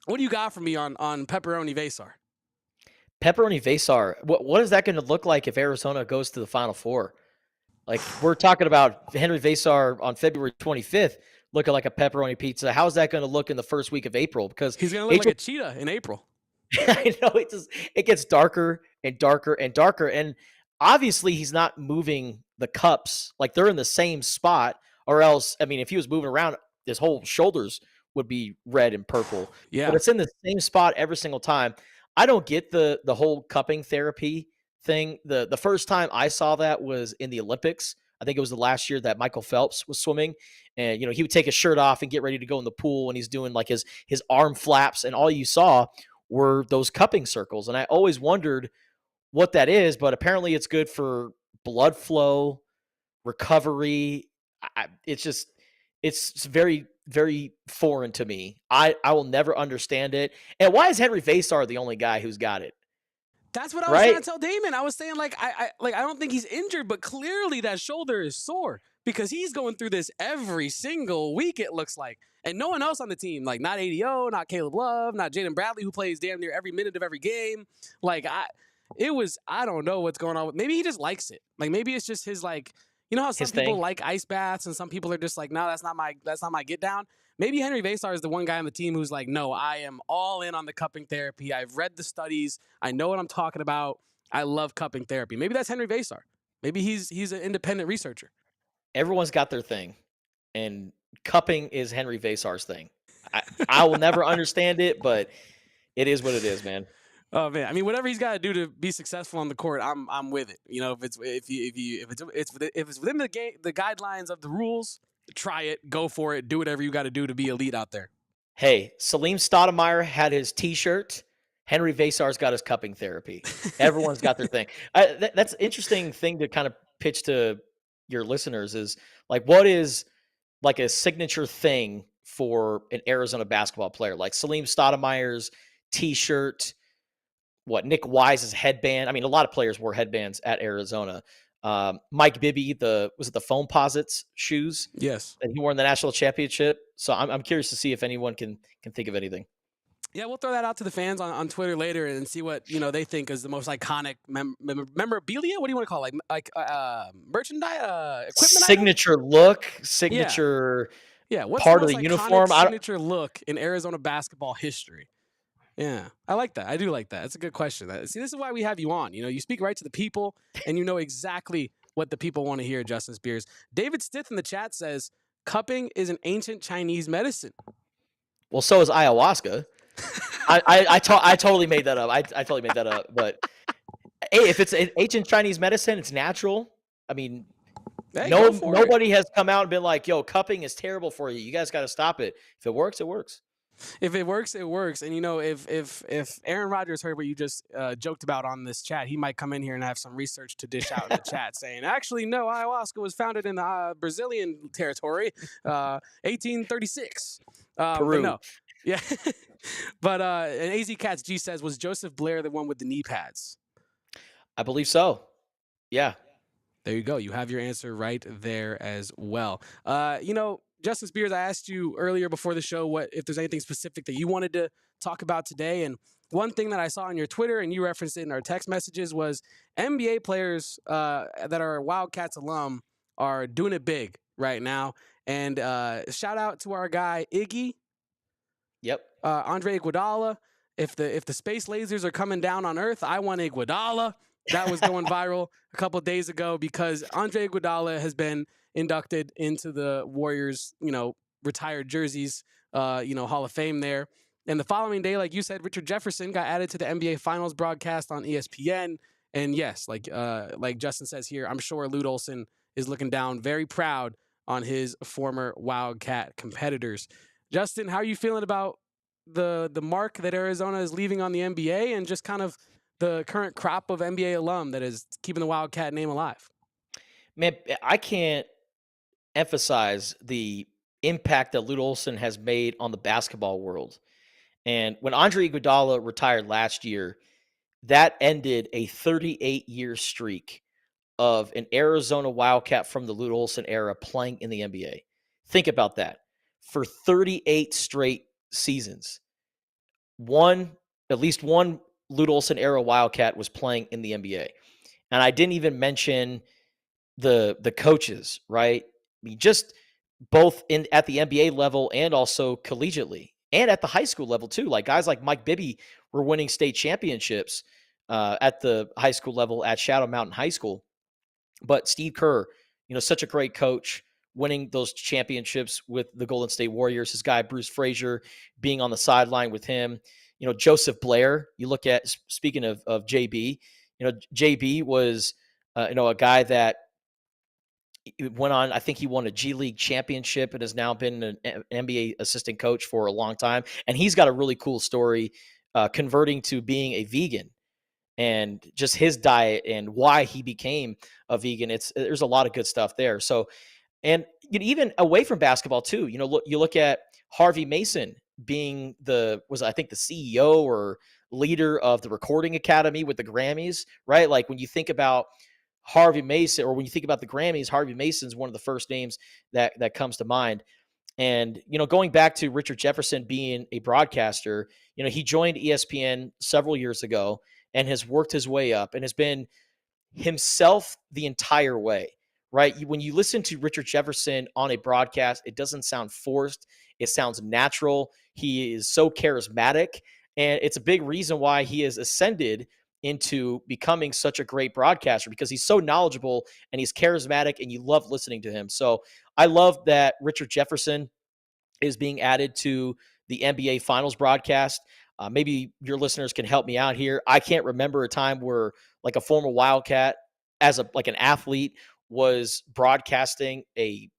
do you got for me on pepperoni Veesaar? Pepperoni Veesaar. What is that going to look like if Arizona goes to the Final Four? Like, we're talking about Henri Veesaar on February 25th looking like a pepperoni pizza. How is that going to look in the first week of April? Because He's gonna look like April, a cheetah in April. I know it gets darker and darker and darker, and obviously he's not moving the cups like they're in the same spot, or else, I mean, if he was moving around, his whole shoulders would be red and purple. But Yeah, it's in the same spot every single time. I don't get the whole cupping therapy thing. The first time I saw that was in the Olympics. I think it was the last year that Michael Phelps was swimming, and he would take his shirt off and get ready to go in the pool, and he's doing like his arm flaps, and all you saw were those cupping circles. And I always wondered what that is, but apparently it's good for blood flow, recovery. It's just It's very, very foreign to me. I will never understand it. And why is Henri Veesaar the only guy who's got it? That's what I was trying Right? to tell Damon. I was saying like I don't think he's injured, but clearly that shoulder is sore because he's going through this every single week. It looks like, and no one else on the team, like not ADO, not Caleb Love, not Jaden Bradley, who plays damn near every minute of every game. Like I don't know what's going on. Maybe he just likes it. Like maybe it's just his like. You know how some His people thing. like ice baths and some people are just like, no, that's not my get down. Maybe Henri Veesaar is the one guy on the team who's like, no, I am all in on the cupping therapy. I've read the studies. I know what I'm talking about. I love cupping therapy. Maybe that's Henri Veesaar. Maybe he's an independent researcher. Everyone's got their thing, and cupping is Henri Veesaar's thing. I will never understand it, but it is what it is, man. Oh man, I mean, whatever he's got to do to be successful on the court, I'm with it. You know, if it's within the game, the guidelines of the rules, try it, go for it, do whatever you got to do to be elite out there. Hey, Salim Stoudemire had his T-shirt. Henri Veesaar's got his cupping therapy. Everyone's got their thing. That's an interesting thing to kind of pitch to your listeners is like, what is like a signature thing for an Arizona basketball player? Like Salim Stoudemire's T-shirt, what Nick Wise's headband. I mean, a lot of players wore headbands at Arizona. Mike Bibby, was it the foam posits shoes? Yes. That he wore in the national championship. So I'm curious to see if anyone can think of anything. Yeah, we'll throw that out to the fans on Twitter later and see what they think is the most iconic memorabilia. What do you want to call it? Like merchandise, equipment, signature item? Look, signature. Yeah. What's part the of most the iconic uniform? signature look in Arizona basketball history? Yeah, I like that. I do like that. That's a good question. See, this is why we have you on. You speak right to the people, and you know exactly what the people want to hear, Justin Spears. David Stith in the chat says, cupping is an ancient Chinese medicine. Well, so is ayahuasca. I totally made that up. I totally made that up. But hey, if it's an ancient Chinese medicine, it's natural. I mean, hey, nobody has come out and been like, yo, cupping is terrible for you. You guys got to stop it. If it works, it works. If it works, it works. And if Aaron Rodgers heard what you just joked about on this chat, he might come in here and have some research to dish out in the chat saying, actually, no, ayahuasca was founded in the Brazilian territory, 1836. Peru. But no. Yeah. But and AZ Cats G says, was Joseph Blair the one with the knee pads? I believe so. Yeah. There you go. You have your answer right there as well. Justin Spears, I asked you earlier before the show if there's anything specific that you wanted to talk about today. And one thing that I saw on your Twitter, and you referenced it in our text messages, was NBA players that are Wildcats alum are doing it big right now. And shout out to our guy, Iggy. Yep. Andre Iguodala. If the space lasers are coming down on Earth, I want Iguodala. That was going viral a couple of days ago because Andre Iguodala has been inducted into the Warriors, retired jerseys, Hall of Fame there. And the following day, like you said, Richard Jefferson got added to the NBA Finals broadcast on ESPN. And yes, like Justin says here, I'm sure Lute Olson is looking down very proud on his former Wildcat competitors. Justin, how are you feeling about the mark that Arizona is leaving on the NBA and just kind of the current crop of NBA alum that is keeping the Wildcat name alive? Man, I can't emphasize the impact that Lute Olson has made on the basketball world. And when Andre Iguodala retired last year, that ended a 38-year streak of an Arizona Wildcat from the Lute Olson era playing in the NBA. Think about that. For 38 straight seasons, at least one Lute Olson era Wildcat was playing in the NBA. And I didn't even mention the coaches, right? I mean, just both at the NBA level and also collegiately and at the high school level too. Like guys like Mike Bibby were winning state championships at the high school level at Shadow Mountain High School. But Steve Kerr, such a great coach, winning those championships with the Golden State Warriors. His guy Bruce Frazier being on the sideline with him. Joseph Blair. You look at, speaking of JB. JB was a guy that went on. I think he won a G League championship and has now been an NBA assistant coach for a long time. And he's got a really cool story converting to being a vegan and just his diet and why he became a vegan. There's a lot of good stuff there. So And even away from basketball too, you look at Harvey Mason being I think the CEO or leader of the Recording Academy with the Grammys, right? Like when you think about Harvey Mason, or when you think about the Grammys, Harvey Mason's one of the first names that comes to mind. And, going back to Richard Jefferson being a broadcaster, he joined ESPN several years ago and has worked his way up and has been himself the entire way, right? When you listen to Richard Jefferson on a broadcast, it doesn't sound forced. It sounds natural. He is so charismatic. And it's a big reason why he has ascended into becoming such a great broadcaster, because he's so knowledgeable and he's charismatic and you love listening to him. So I love that Richard Jefferson is being added to the NBA Finals broadcast. Maybe your listeners can help me out here. I can't remember a time where like a former Wildcat, as an athlete, was broadcasting a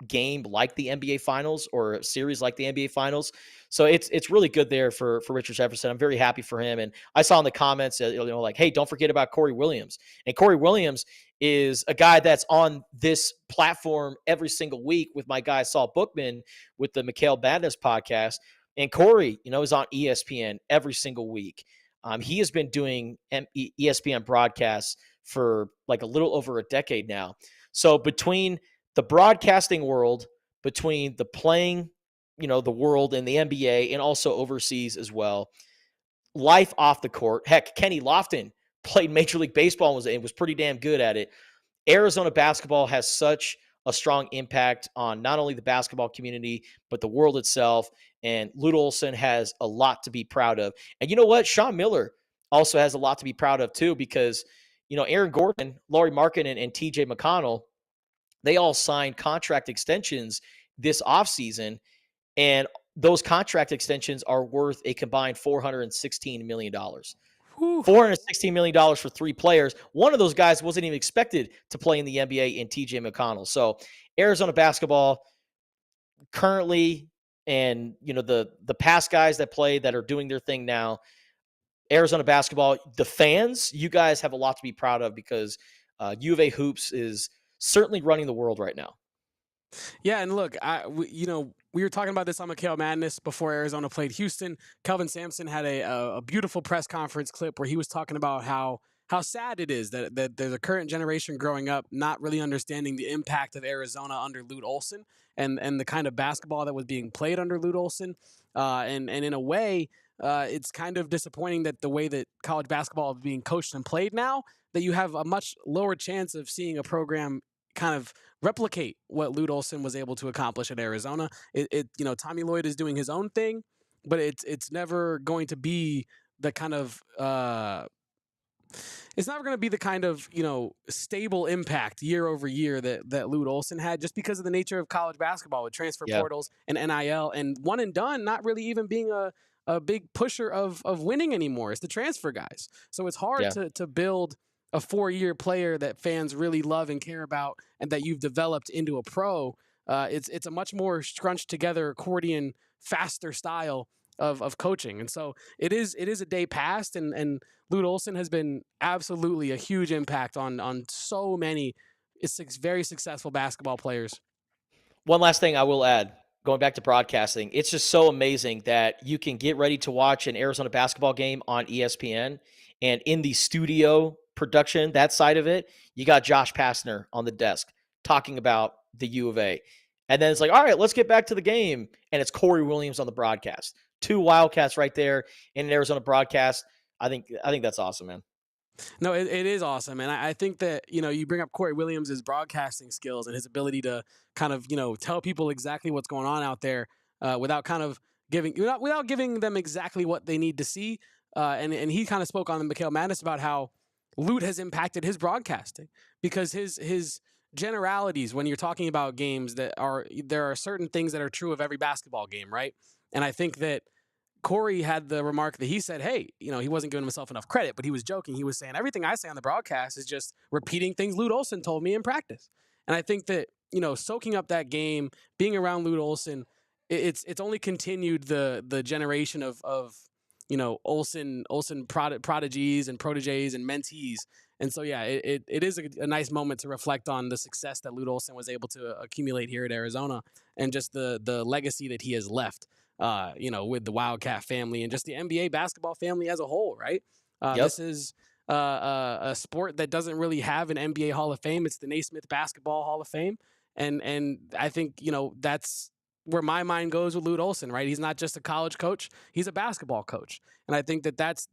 game like the NBA Finals or a series like the NBA Finals. So it's really good there for Richard Jefferson. I'm very happy for him. And I saw in the comments, like, hey, don't forget about Corey Williams. And Corey Williams is a guy that's on this platform every single week with my guy Saul Bookman with the McHale Madness podcast. And Corey, is on ESPN every single week. He has been doing ESPN broadcasts for like a little over a decade now. So between the broadcasting world, between the playing, the world and the NBA, and also overseas as well, life off the court. Heck, Kenny Lofton played Major League Baseball and was pretty damn good at it. Arizona basketball has such a strong impact on not only the basketball community, but the world itself. And Lute Olson has a lot to be proud of. And you know what? Sean Miller also has a lot to be proud of too, because, Aaron Gordon, Laurie Markin, and TJ McConnell, they all signed contract extensions this offseason, and those contract extensions are worth a combined $416 million. $416 million for three players. One of those guys wasn't even expected to play in the NBA in TJ McConnell. So Arizona basketball currently, and the past guys that play that are doing their thing now, Arizona basketball, the fans, you guys have a lot to be proud of, because U of A Hoops is certainly running the world right now. Yeah, and look, we were talking about this on McHale Madness before Arizona played Houston. Kelvin Sampson had a beautiful press conference clip where he was talking about how sad it is that there's a current generation growing up not really understanding the impact of Arizona under Lute Olson and the kind of basketball that was being played under Lute Olson. And in a way, it's kind of disappointing that the way that college basketball is being coached and played now, that you have a much lower chance of seeing a program kind of replicate what Lute Olson was able to accomplish at Arizona. Tommy Lloyd is doing his own thing, but it's never going to be the kind of it's never going to be the kind of stable impact year over year that Lute Olson had, just because of the nature of college basketball with transfer portals and NIL and one and done not really even being a big pusher of winning anymore. It's the transfer guys, so it's hard to build a 4-year player that fans really love and care about, and that you've developed into a pro. It's a much more scrunched together accordion, faster style of coaching. And so it is a day past, and Lute Olson has been absolutely a huge impact on so many very successful basketball players. One last thing I will add, going back to broadcasting, it's just so amazing that you can get ready to watch an Arizona basketball game on ESPN, and in the studio production, that side of it, you got Josh Pastner on the desk talking about the U of A. And then it's like, all right, let's get back to the game. And it's Corey Williams on the broadcast. 2 Wildcats right there in an Arizona broadcast. I think that's awesome, man. No, it is awesome. And I think that, you bring up Corey Williams' broadcasting skills and his ability to kind of, tell people exactly what's going on out there without kind of without giving them exactly what they need to see. And he kind of spoke on the McHale Madness about how Lute has impacted his broadcasting, because his generalities, when you're talking about games, there are certain things that are true of every basketball game, right? And I think that Corey had the remark that he said, hey, he wasn't giving himself enough credit, but he was joking. He was saying, everything I say on the broadcast is just repeating things Lute Olson told me in practice. And I think that, soaking up that game, being around Lute Olson, it's only continued the generation of Olson prodigies and proteges and mentees. And so, yeah, it is a nice moment to reflect on the success that Lute Olson was able to accumulate here at Arizona, and just the legacy that he has left, with the Wildcat family and just the NBA basketball family as a whole, right? Yep. This is a sport that doesn't really have an NBA Hall of Fame. It's the Naismith Basketball Hall of Fame, and I think that's where my mind goes with Lute Olson, right? He's not just a college coach; he's a basketball coach, and I think that's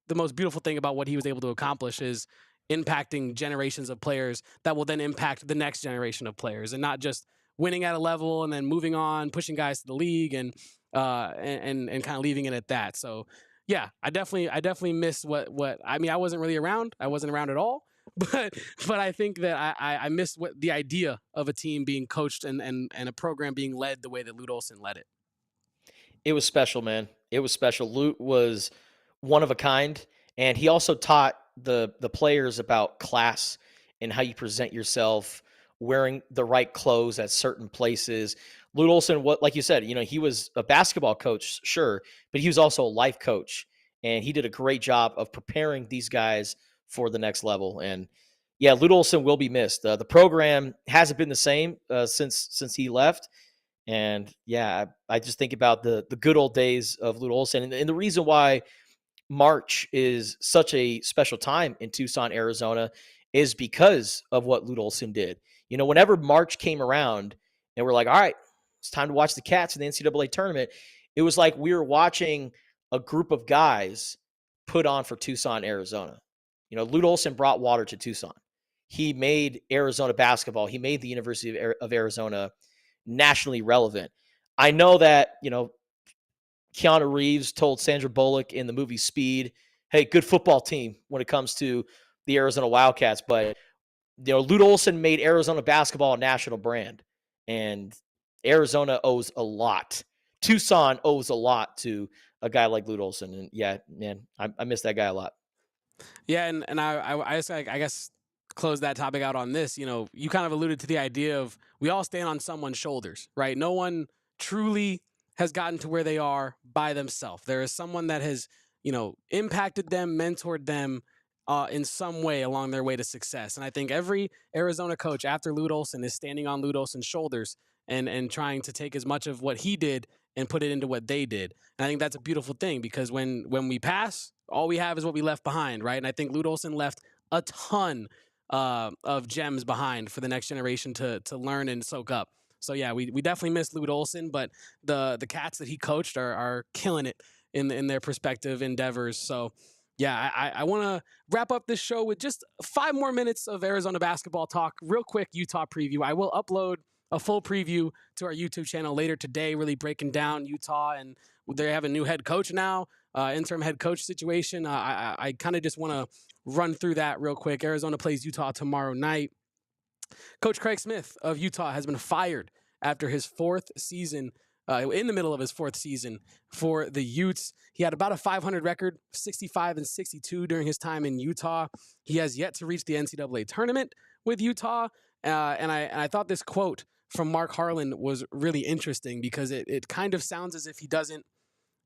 the most beautiful thing about what he was able to accomplish is impacting generations of players that will then impact the next generation of players, and not just winning at a level and then moving on, pushing guys to the league, and kind of leaving it at that. So yeah, I definitely miss what I mean. I wasn't really around. I wasn't around at all. But I think that I miss what the idea of a team being coached and a program being led the way that Lute Olson led it. It was special, man. It was special. Lute was one of a kind, and he also taught the players about class and how you present yourself, wearing the right clothes at certain places. Lute Olson, what like you said, he was a basketball coach, sure, but he was also a life coach, and he did a great job of preparing these guys for the next level. And yeah, Lute Olson will be missed. The program hasn't been the same since he left. And yeah, I just think about the good old days of Lute Olson, and the reason why March is such a special time in Tucson, Arizona, is because of what Lute Olson did. Whenever March came around and we're like, all right, it's time to watch the Cats in the NCAA tournament, it was like we were watching a group of guys put on for Tucson, Arizona. Lute Olson brought water to Tucson. He made Arizona basketball. He made the University of Arizona nationally relevant. I know that, Keanu Reeves told Sandra Bullock in the movie Speed, hey, good football team when it comes to the Arizona Wildcats. But, Lute Olson made Arizona basketball a national brand. And Arizona owes a lot. Tucson owes a lot to a guy like Lute Olson. And yeah, man, I miss that guy a lot. Yeah, and I guess close that topic out on this. You kind of alluded to the idea of we all stand on someone's shoulders, right? No one truly has gotten to where they are by themselves. There is someone that has, impacted them, mentored them in some way along their way to success. And I think every Arizona coach after Lute Olson is standing on Lute Olson's shoulders and trying to take as much of what he did and put it into what they did. And I think that's a beautiful thing, because when we pass, all we have is what we left behind, right? And I think Lute Olson left a ton of gems behind for the next generation to learn and soak up. So yeah, we definitely miss Lute Olson, but the Cats that he coached are killing it in their prospective endeavors. So yeah, I want to wrap up this show with just 5 more minutes of Arizona basketball talk. Real quick Utah preview. I will upload a full preview to our YouTube channel later today, really breaking down Utah, and they have a new head coach now, interim head coach situation. I kind of just want to run through that real quick. Arizona plays Utah tomorrow night. Coach Craig Smith of Utah has been fired after his 4th season, in the middle of his 4th season for the Utes. He had about a 500 record, 65-62 during his time in Utah. He has yet to reach the NCAA tournament with Utah. And I thought this quote from Mark Harlan was really interesting, because it kind of sounds as if he doesn't.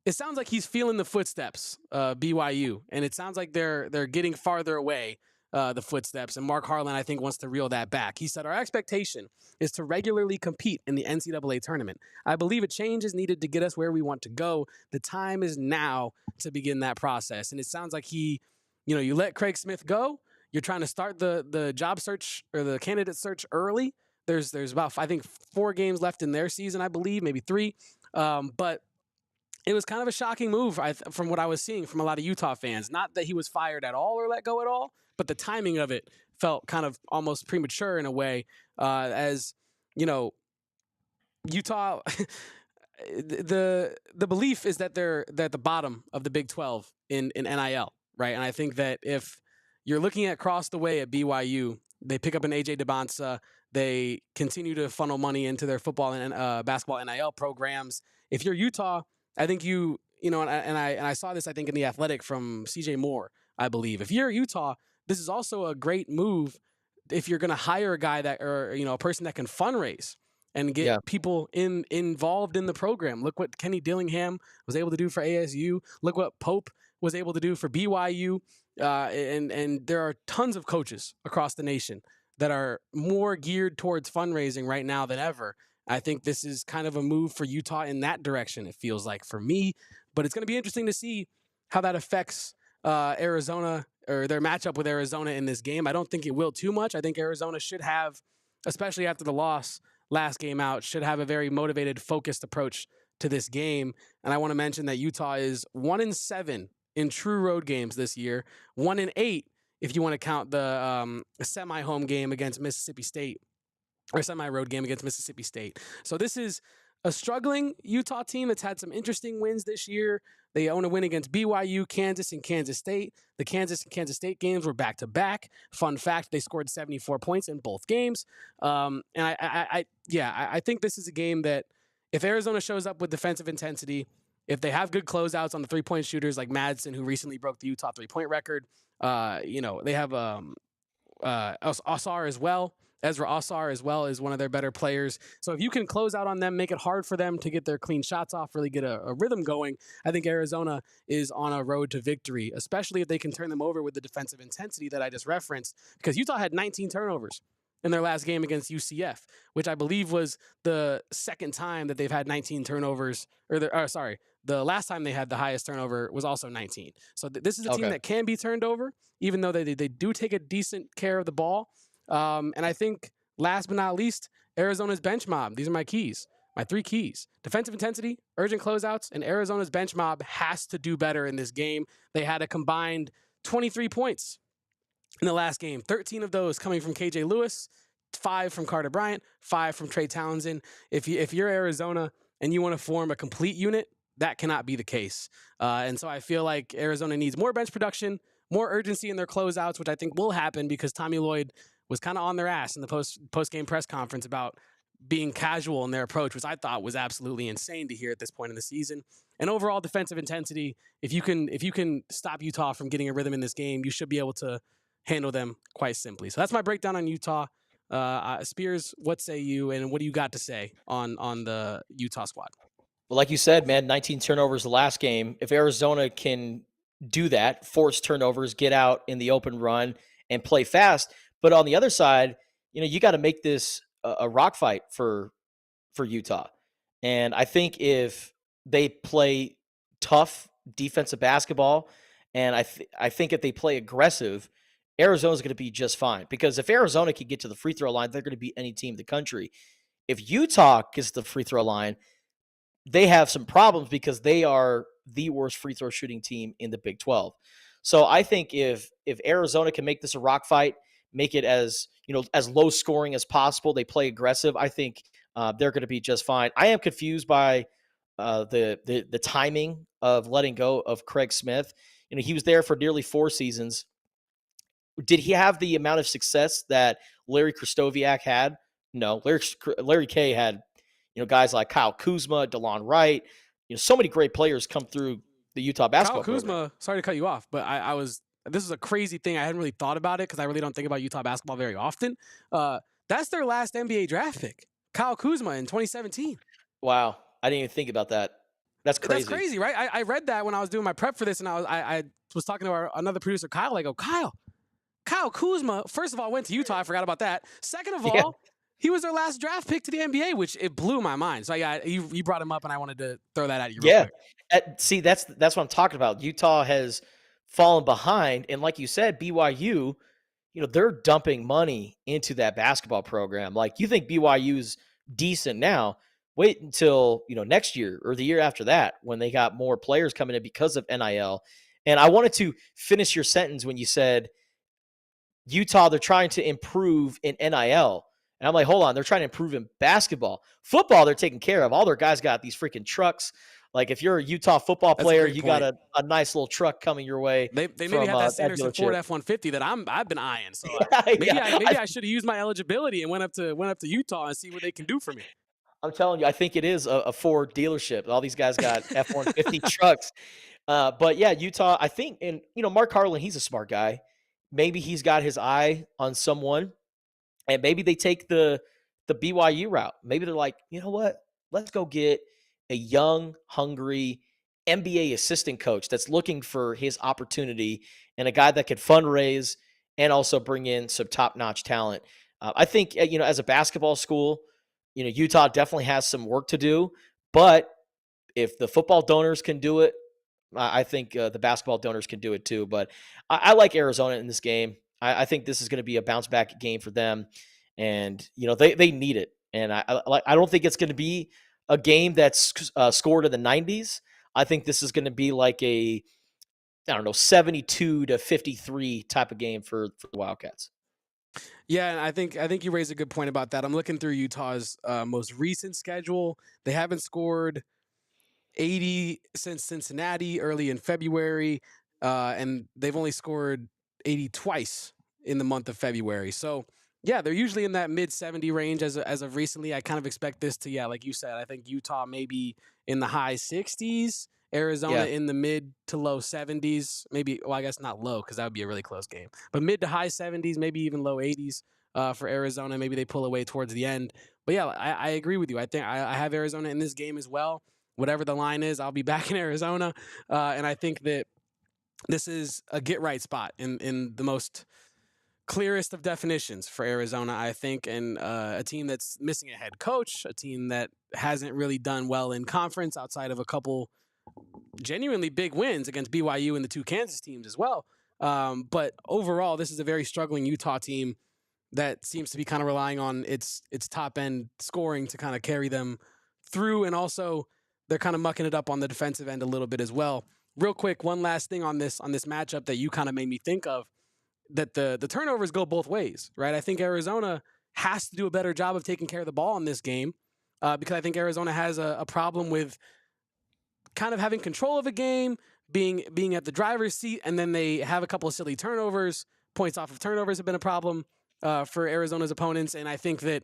It sounds like he's feeling the footsteps, BYU, and it sounds like they're getting farther away, the footsteps. And Mark Harlan, I think, wants to reel that back. He said, "Our expectation is to regularly compete in the NCAA tournament. I believe a change is needed to get us where we want to go. The time is now to begin that process." And it sounds like you let Craig Smith go. You're trying to start the job search or the candidate search early. There's about, I think, 4 games left in their season, I believe, maybe 3. But it was kind of a shocking move from what I was seeing from a lot of Utah fans. Not that he was fired at all or let go at all, but the timing of it felt kind of almost premature in a way, as Utah. The belief is that they're at the bottom of the Big 12 in NIL, right? And I think that if you're looking at across the way at BYU, they pick up an AJ DeBonsa. They continue to funnel money into their football and basketball NIL programs. If you're Utah, I think and I saw this, I think, in The Athletic from CJ Moore, I believe. If you're Utah, this is also a great move if you're going to hire a guy or a person that can fundraise and get people involved in the program. Look what Kenny Dillingham was able to do for ASU. Look what Pope was able to do for BYU. and there are tons of coaches across the nation that are more geared towards fundraising right now than ever. I think this is kind of a move for Utah in that direction. It feels like for me, but it's going to be interesting to see how that affects Arizona or their matchup with Arizona in this game. I don't think it will too much. I think Arizona should have, especially after the loss last game out, should have a very motivated, focused approach to this game. And I want to mention that Utah is 1-7 in true road games this year, 1-8 if you want to count the semi-home game against Mississippi State, or semi-road game against Mississippi State. So this is a struggling Utah team that's had some interesting wins this year. They own a win against BYU, Kansas, and Kansas State. The Kansas and Kansas State games were back-to-back. Fun fact, they scored 74 points in both games. And I think this is a game that if Arizona shows up with defensive intensity, if they have good closeouts on the three-point shooters like Madsen, who recently broke the Utah three-point record, they have Asar as well. Ezra Asar as well is one of their better players. So if you can close out on them, make it hard for them to get their clean shots off, really get a rhythm going, I think Arizona is on a road to victory, especially if they can turn them over with the defensive intensity that I just referenced, because Utah had 19 turnovers in their last game against UCF, which I believe was the second time that they've had 19 turnovers, the last time they had the highest turnover was also 19. So this is a team that can be turned over, even though they do take a decent care of the ball. And I think last but not least, Arizona's bench mob. These are my keys, my three keys: defensive intensity, urgent closeouts, and Arizona's bench mob has to do better in this game. They had a combined 23 points in the last game, 13 of those coming from KJ Lewis, 5 from Carter Bryant, 5 from Trey Townsend. If you're Arizona and you want to form a complete unit, that cannot be the case. And so I feel like Arizona needs more bench production, more urgency in their closeouts, which I think will happen because Tommy Lloyd was kind of on their ass in the post-game press conference about being casual in their approach, which I thought was absolutely insane to hear at this point in the season. And overall defensive intensity, if you can stop Utah from getting a rhythm in this game, you should be able to handle them quite simply. So that's my breakdown on Utah. Spears, what say you, and what do you got to say on the Utah squad? Well, like you said, man, 19 turnovers the last game. If Arizona can do that, force turnovers, get out in the open run, and play fast. But on the other side, you got to make this a rock fight for Utah. And I think if they play tough defensive basketball, and I think if they play aggressive, Arizona's going to be just fine. Because if Arizona can get to the free throw line, they're going to beat any team in the country. If Utah gets to the free throw line, they have some problems because they are the worst free throw shooting team in the Big 12. So I think if Arizona can make this a rock fight, make it as low scoring as possible, they play aggressive, I think they're going to be just fine. I am confused by the timing of letting go of Craig Smith. He was there for nearly 4 seasons. Did he have the amount of success that Larry Krystkowiak had? No. Larry K had guys like Kyle Kuzma, DeLon Wright, so many great players come through the Utah basketball Kyle Kuzma, program. sorry to cut you off, but this is a crazy thing. I hadn't really thought about it because I really don't think about Utah basketball very often. That's their last NBA draft pick, Kyle Kuzma in 2017. Wow. I didn't even think about that. That's crazy. That's crazy, right? I read that when I was doing my prep for this, and I was talking to another producer, Kyle. I go, Kyle Kuzma, first of all, went to Utah. I forgot about that. Second of all, he was their last draft pick to the NBA, which it blew my mind. So you brought him up, and I wanted to throw that at you real quick. See, that's what I'm talking about. Utah has fallen behind, and like you said, BYU, they're dumping money into that basketball program. Like, you think BYU's decent now, wait until next year or the year after that when they got more players coming in because of NIL. And I wanted to finish your sentence when you said Utah, they're trying to improve in NIL. And I'm like, hold on, they're trying to improve in basketball. Football, they're taking care of. All their guys got these freaking trucks. Like, if you're a Utah football player, you got a nice little truck coming your way. They maybe have that Sanderson Ford F-150 that I've been eyeing. So maybe I should have used my eligibility and went up to Utah and see what they can do for me. I'm telling you, I think it is a Ford dealership. All these guys got F-150 trucks. But yeah, Utah, I think, and Mark Harlan, he's a smart guy. Maybe he's got his eye on someone, and maybe they take the BYU route. Maybe they're like, you know what? Let's go get a young, hungry, NBA assistant coach that's looking for his opportunity and a guy that could fundraise and also bring in some top-notch talent. I think, as a basketball school, Utah definitely has some work to do, but if the football donors can do it, I think the basketball donors can do it too. But I like Arizona in this game. I think this is going to be a bounce back game for them, and they need it. And I don't think it's going to be a game that's scored in the 90s. I think this is going to be like a 72-53 type of game for the Wildcats. Yeah, and I think you raised a good point about that. I'm looking through Utah's most recent schedule. They haven't scored 80 since Cincinnati early in February, and they've only scored 80 twice in the month of February. So, yeah, they're usually in that mid-70 range as of recently. I kind of expect this to, like you said, I think Utah maybe in the high 60s, Arizona in the mid to low 70s, maybe, well, I guess not low because that would be a really close game, but mid to high 70s, maybe even low 80s for Arizona. Maybe they pull away towards the end. But, yeah, I agree with you. I think I have Arizona in this game as well. Whatever the line is, I'll be back in Arizona. And I think that this is a get-right spot in the most clearest of definitions for Arizona, I think, and a team that's missing a head coach, a team that hasn't really done well in conference outside of a couple genuinely big wins against BYU and the two Kansas teams as well. But overall, this is a very struggling Utah team that seems to be kind of relying on its top-end scoring to kind of carry them through, and also they're kind of mucking it up on the defensive end a little bit as well. Real quick, one last thing on this matchup that you kind of made me think of, that the turnovers go both ways, right? I think Arizona has to do a better job of taking care of the ball in this game because I think Arizona has a problem with kind of having control of a game, being at the driver's seat, and then they have a couple of silly turnovers. Points off of turnovers have been a problem for Arizona's opponents, and I think that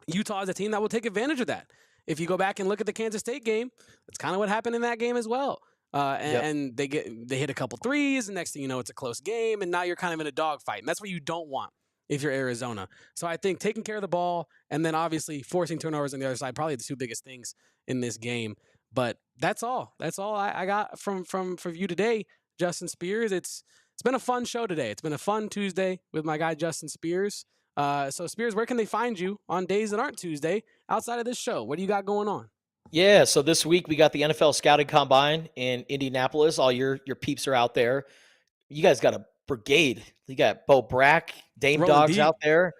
Utah is a team that will take advantage of that. If you go back and look at the Kansas State game, that's kind of what happened in that game as well. And they hit a couple threes, and next thing you know, it's a close game, and now you're kind of in a dogfight, and that's what you don't want if you're Arizona. So I think taking care of the ball and then obviously forcing turnovers on the other side, probably the two biggest things in this game. But that's all. That's all I got from you today, Justin Spears. It's been a fun show today. It's been a fun Tuesday with my guy Justin Spears. So Spears, where can they find you on days that aren't Tuesday outside of this show? What do you got going on? Yeah, so this week we got the NFL Scouting Combine in Indianapolis. All your peeps are out there. You guys got a brigade. You got Bo Brack, Dame Rolling Dogs deep out there.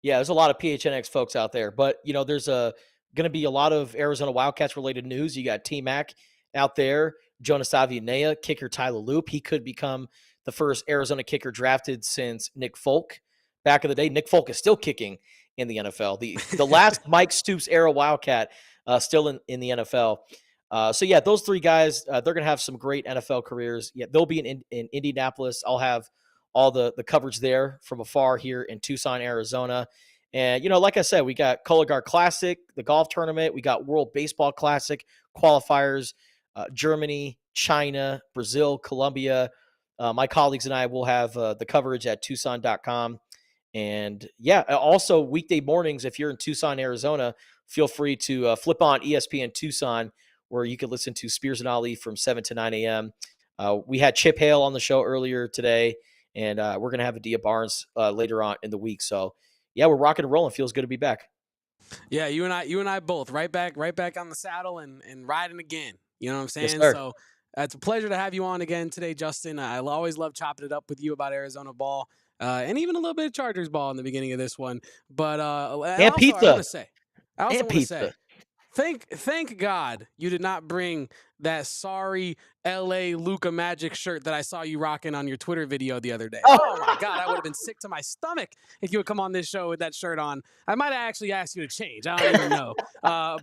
Yeah, there's a lot of PHNX folks out there. But, there's going to be a lot of Arizona Wildcats related news. You got T-Mac out there, Jonas Avianea, kicker Tyler Loop. He could become the first Arizona kicker drafted since Nick Folk. Back in the day, Nick Folk is still kicking in the NFL. The last Mike Stoops era Wildcat still in the NFL. So, yeah, those three guys, they're going to have some great NFL careers. Yeah, they'll be in Indianapolis. I'll have all the coverage there from afar here in Tucson, Arizona. And, like I said, we got Color Guard Classic, the golf tournament. We got World Baseball Classic qualifiers, Germany, China, Brazil, Colombia. My colleagues and I will have the coverage at Tucson.com. And, yeah, also weekday mornings, if you're in Tucson, Arizona, feel free to flip on ESPN Tucson, where you can listen to Spears and Ali from 7 to 9 a.m. We had Chip Hale on the show earlier today, and we're going to have Adia Barnes later on in the week. So, yeah, we're rocking and rolling. Feels good to be back. Yeah, you and I both right back on the saddle and riding again. You know what I'm saying? Yes, sir. So it's a pleasure to have you on again today, Justin. I always love chopping it up with you about Arizona ball and even a little bit of Chargers ball in the beginning of this one. But and pizza. I also want to say, thank God you did not bring that sorry LA Luka Magic shirt that I saw you rocking on your Twitter video the other day. Oh my God, I would have been sick to my stomach if you would come on this show with that shirt on. I might have actually asked you to change. I don't even know.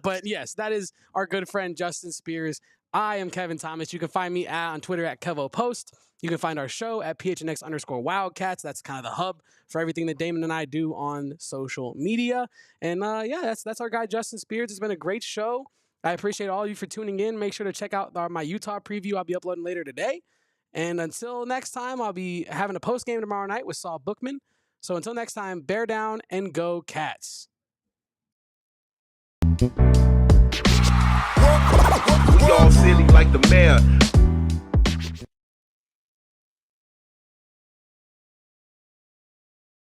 But yes, that is our good friend Justin Spears. I am Kevin Thomas. You can find me on Twitter at KevoPost. You can find our show at PHNX_Wildcats. That's kind of the hub for everything that Damon and I do on social media. And yeah, that's our guy, Justin Spears. It's been a great show. I appreciate all of you for tuning in. Make sure to check out my Utah preview I'll be uploading later today. And until next time, I'll be having a post game tomorrow night with Saul Bookman. So until next time, bear down and go Cats. We all silly like the mayor.